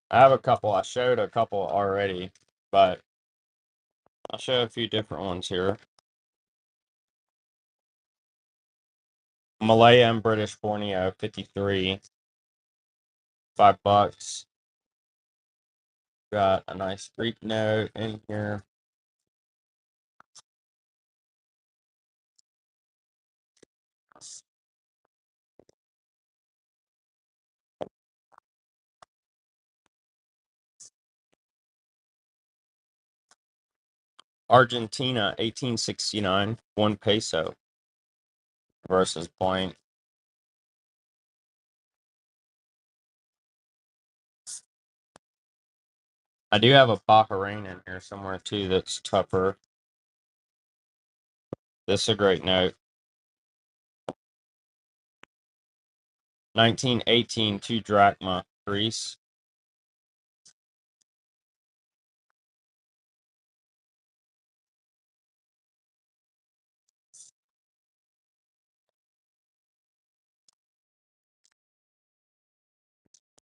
I have a couple. I showed a couple already, but I'll show a few different ones here. Malaya and British Borneo, 53. $5. Got a nice Greek note in here. Argentina, 1869, 1 peso versus point. I do have a Bahrain in here somewhere too that's tougher. This is a great note. 1918, 2 drachma, Greece.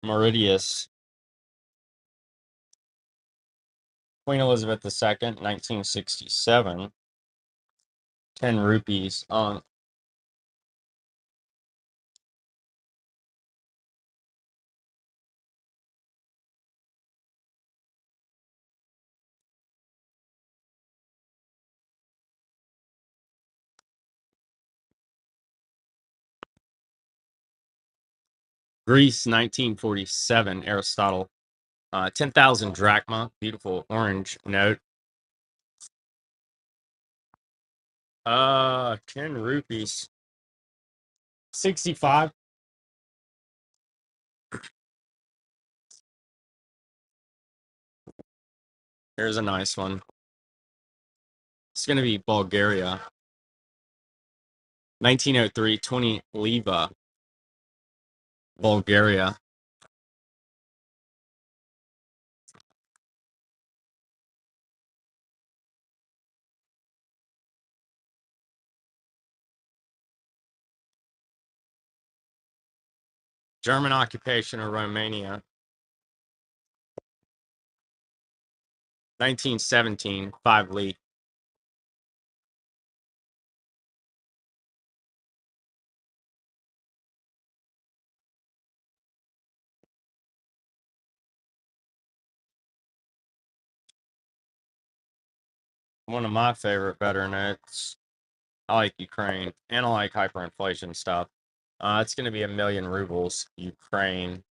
Mauritius. Queen Elizabeth II, 1967. 10 rupees. Greece, 1947, Aristotle. 10,000 drachma. Beautiful orange note. 10 rupees. 65. Here's a nice one. It's going to be Bulgaria. 1903, 20 leva. Bulgaria. German occupation of Romania. 1917, 5 lei. One of my favorite better notes. I like Ukraine, and I like hyperinflation stuff. It's going to be 1,000,000 rubles. Ukraine,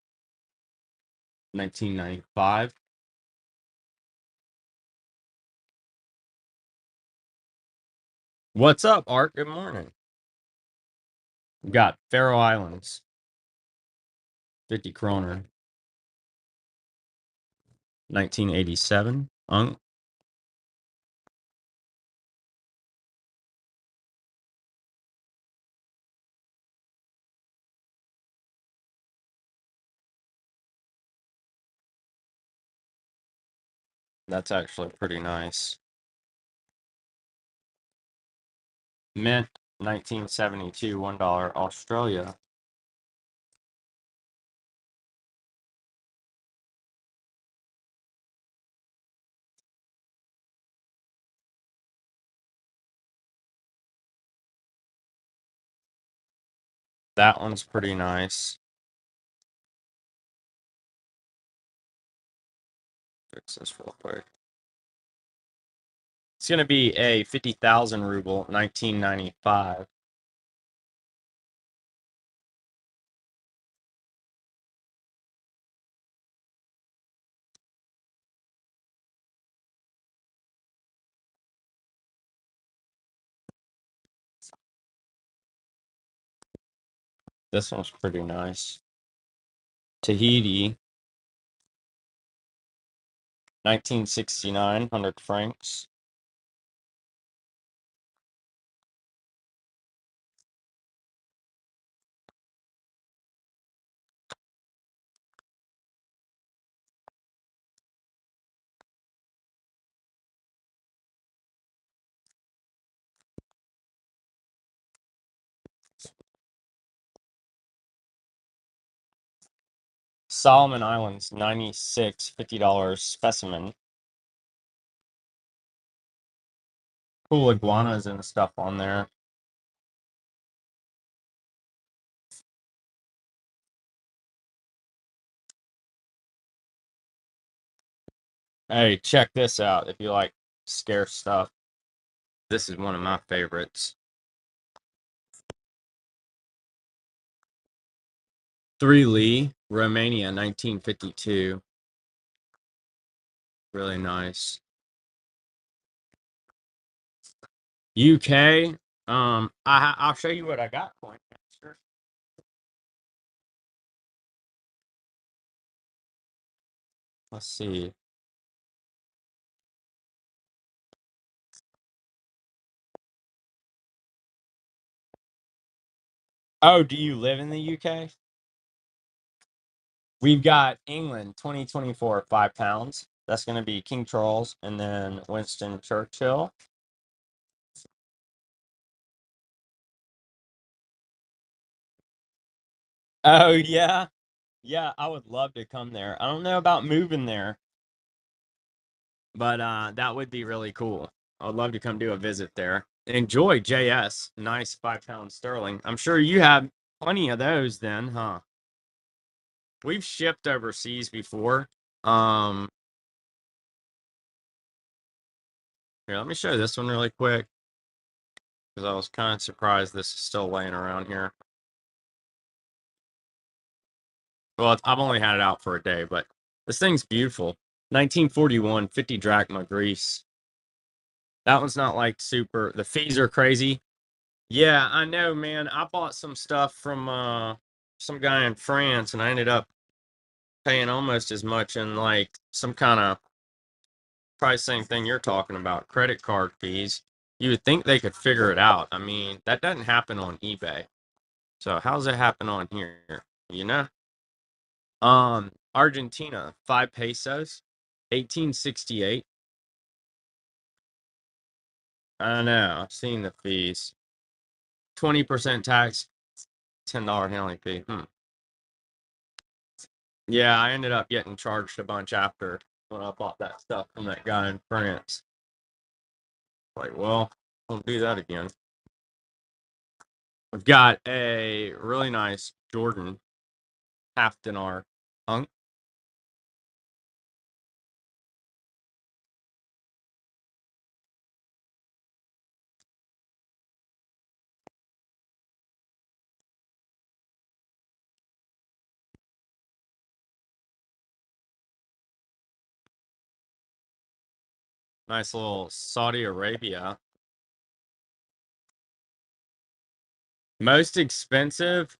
1995. What's up, Art? Good morning. We got Faroe Islands, 50 kroner, 1987. That's actually pretty nice. Mint, 1972, $1, Australia. That one's pretty nice. Fix this real quick. It's going to be a 50,000 ruble, 1995. This one's pretty nice. Tahiti, 1969, 100 francs. Solomon Islands, 96, $50 specimen. Cool iguanas and stuff on there. Hey, check this out. If you like scarce stuff, this is one of my favorites. 3 Lee, Romania, 1952. Really nice. UK. I'll show you what I got for you. Sure. Let's see. Oh, do you live in the UK? We've got England 2024 £5. That's going to be King Charles and then Winston Churchill. Oh yeah, yeah. I would love to come there. I don't know about moving there, but that would be really cool. I'd love to come do a visit there. Enjoy JS. Nice £5 sterling. I'm sure you have plenty of those then, huh? We've shipped overseas before. Um, Here, let me show you this one really quick because I was kind of surprised this is still laying around here. Well, I've only had it out for a day, but this thing's beautiful. 1941, 50 drachma Greece. That one's not like super. The fees are crazy. Yeah, I know, man. I bought some stuff from some guy in France, and I ended up paying almost as much in like some kind of probably same thing you're talking about, credit card fees. You would think they could figure it out. I mean, that doesn't happen on eBay. So how's it happen on here? You know? Argentina, 5 pesos, 1868. I know, I've seen the fees. 20% tax, $10 handling fee. Yeah, I ended up getting charged a bunch after when I bought that stuff from that guy in France. Like, well, won't do that again. We've got a really nice Jordan half dinar hunk. Nice little Saudi Arabia. Most expensive?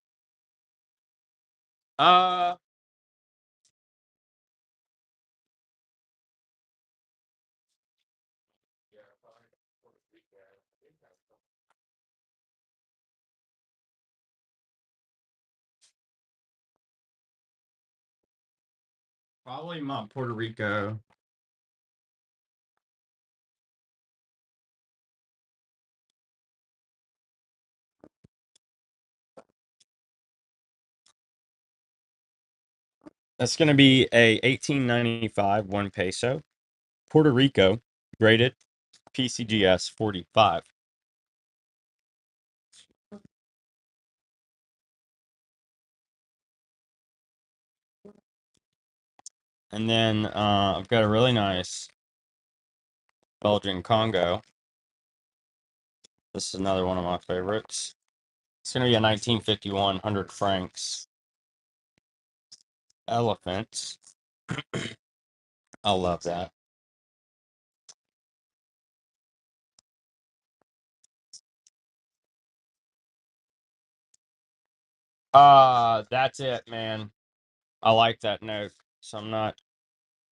Uh, Probably my Puerto Rico. That's going to be a 1895 1 peso. Puerto Rico graded PCGS 45. And then I've got a really nice Belgian Congo. This is another one of my favorites. It's going to be a 1951 100 francs elephant. I love that. That's it, man. I like that note. So I'm not,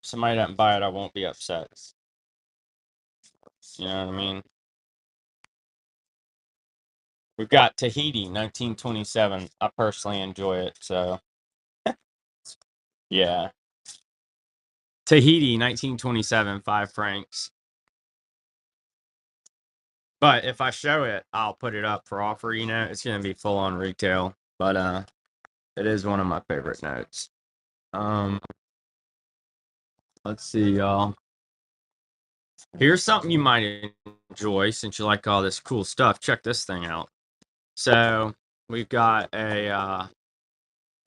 somebody doesn't buy it, I won't be upset. You know what I mean? We've got Tahiti, 1927. I personally enjoy it, so yeah. Tahiti, 1927, 5 francs. But if I show it, I'll put it up for offer, you know. It's gonna be full on retail. But it is one of my favorite notes. Um, let's see, y'all. Here's something you might enjoy since you like all this cool stuff. Check this thing out. So we've got a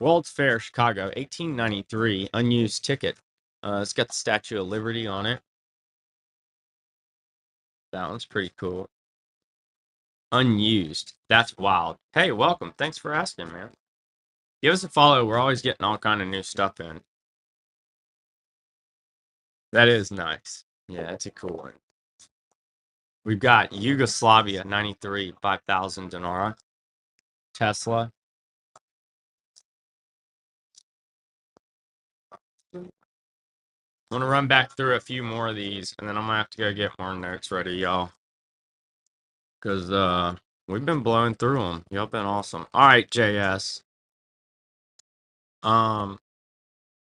World's Fair Chicago, 1893 unused ticket. It's got the Statue of Liberty on it. That one's pretty cool. Unused. That's wild. Hey, welcome. Thanks for asking, man. Give us a follow. We're always getting all kind of new stuff in. That is nice. Yeah, that's a cool one. We've got Yugoslavia 93, 5,000 dinara. Tesla. I'm gonna run back through a few more of these, and then I'm gonna have to go get more notes ready, y'all. Cause we've been blowing through them. Y'all been awesome. All right, JS. Um,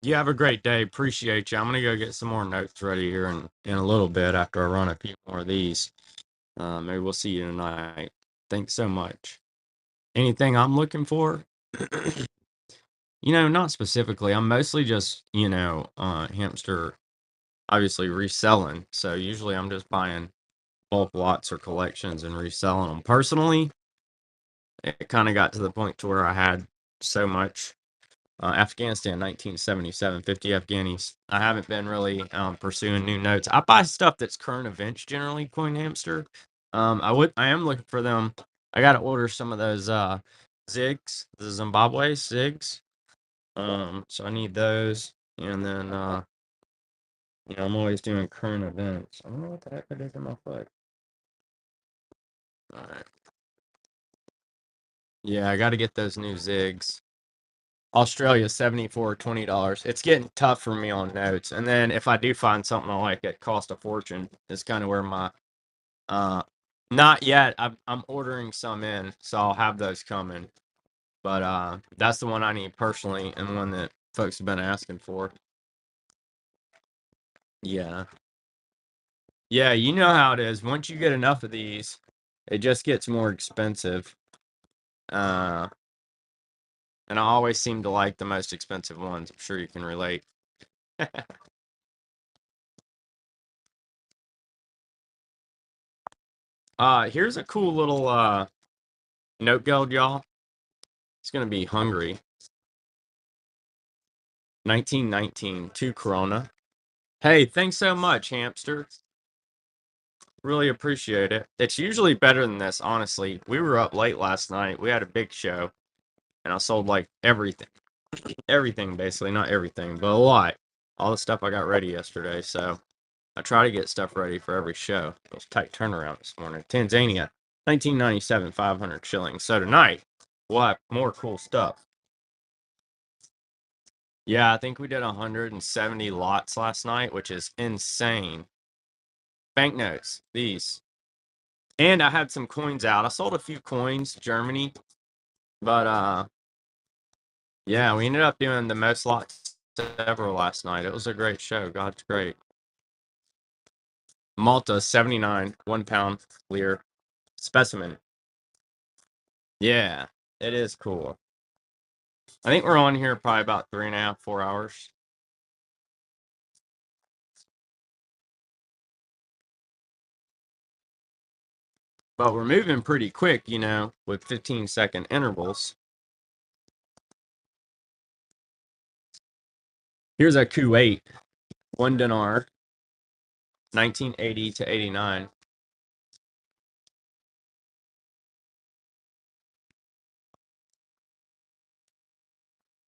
you have a great day. Appreciate you. I'm gonna go get some more notes ready here in a little bit after I run a few more of these. Maybe we'll see you tonight. Thanks so much. Anything I'm looking for? Not specifically. I'm mostly just, hamster, obviously reselling. So usually I'm just buying bulk lots or collections and reselling them. Personally, it kind of got to the point to where I had so much. Afghanistan, 1977, 50 Afghanis. I haven't been really pursuing new notes. I buy stuff that's current events generally, Coin Hamster. I am looking for them. I got to order some of those Zigs, the Zimbabwe Zigs. So I need those, and then I'm always doing current events. I don't know what the heck it is in my foot. All right. Yeah, I got to get those new Zigs. Australia, 74, $20. It's getting tough for me on notes. And then if I do find something I like that cost a fortune, is kind of where my not yet. I'm ordering some in, so I'll have those coming. But that's the one I need personally and one that folks have been asking for. Yeah. Yeah, you know how it is. Once you get enough of these, it just gets more expensive. Uh and I always seem to like the most expensive ones. I'm sure you can relate. Here's a cool little note guild, y'all. It's gonna be Hungary. 1919, 2 Corona. Hey, thanks so much, hamster. Really appreciate it. It's usually better than this, honestly. We were up late last night. We had a big show, and I sold like everything. Everything, basically. Not everything, but a lot. All the stuff I got ready yesterday. So I try to get stuff ready for every show. It was a tight turnaround this morning. Tanzania, 1997, 500 shillings. So tonight, we'll have more cool stuff. Yeah, I think we did 170 lots last night, which is insane. Banknotes, these. And I had some coins out. I sold a few coins, Germany. But yeah, we ended up doing the most lots ever last night. It was a great show. God's great. Malta, 79, 1 pound clear specimen. Yeah, it is cool. I think we're on here probably about 3.5, 4 hours. But we're moving pretty quick, with 15-second intervals. Here's a Kuwait, 1 dinar, 1980 to 89.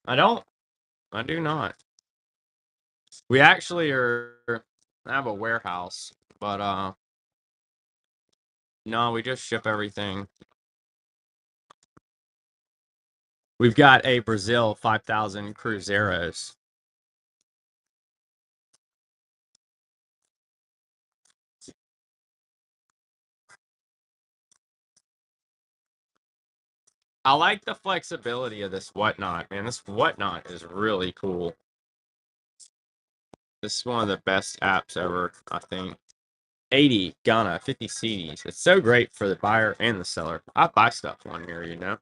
I do not. We actually have a warehouse, but no, we just ship everything. We've got a Brazil 5,000 Cruzeiros. I like the flexibility of this whatnot, man. This whatnot is really cool. This is one of the best apps ever, I think. 80 Ghana, 50 CDs. It's so great for the buyer and the seller. I buy stuff on here.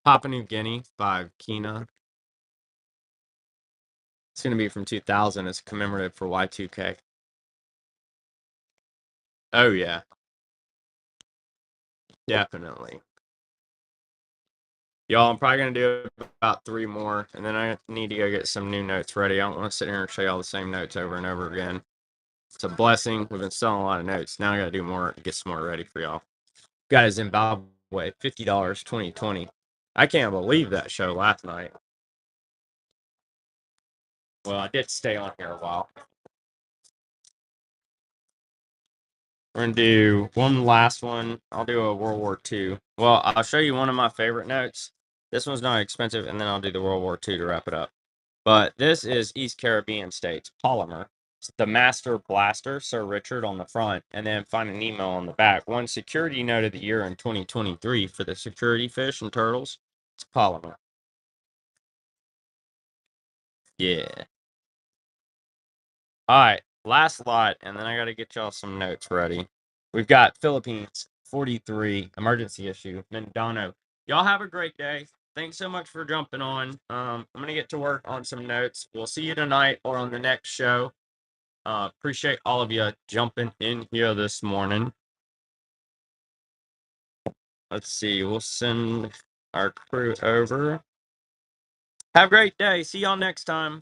Papua New Guinea by Kina. It's going to be from 2000. It's commemorative for Y2K. Oh yeah, definitely. Y'all, I'm probably gonna do about 3 more, and then I need to go get some new notes ready. I don't want to sit here and show y'all the same notes over and over again. It's a blessing. We've been selling a lot of notes. Now I gotta do more, get some more ready for y'all. Got a Zimbabwe, $50, 2020. I can't believe that show last night. Well, I did stay on here a while. We're gonna do one last one. I'll do a World War II. Well, I'll show you one of my favorite notes. This one's not expensive, and then I'll do the World War II to wrap it up. But this is East Caribbean states, polymer. It's the Master Blaster, Sir Richard on the front, and then Finding Nemo on the back. One security note of the year in 2023 for the security fish and turtles. It's polymer. Yeah. All right, last lot, and then I got to get y'all some notes ready. We've got Philippines 43 emergency issue Mindanao. Y'all have a great day. Thanks so much for jumping on. I'm gonna get to work on some notes. We'll see you tonight or on the next show. Appreciate all of you jumping in here this morning. Let's see. We'll send our crew over. Have a great day. See y'all next time.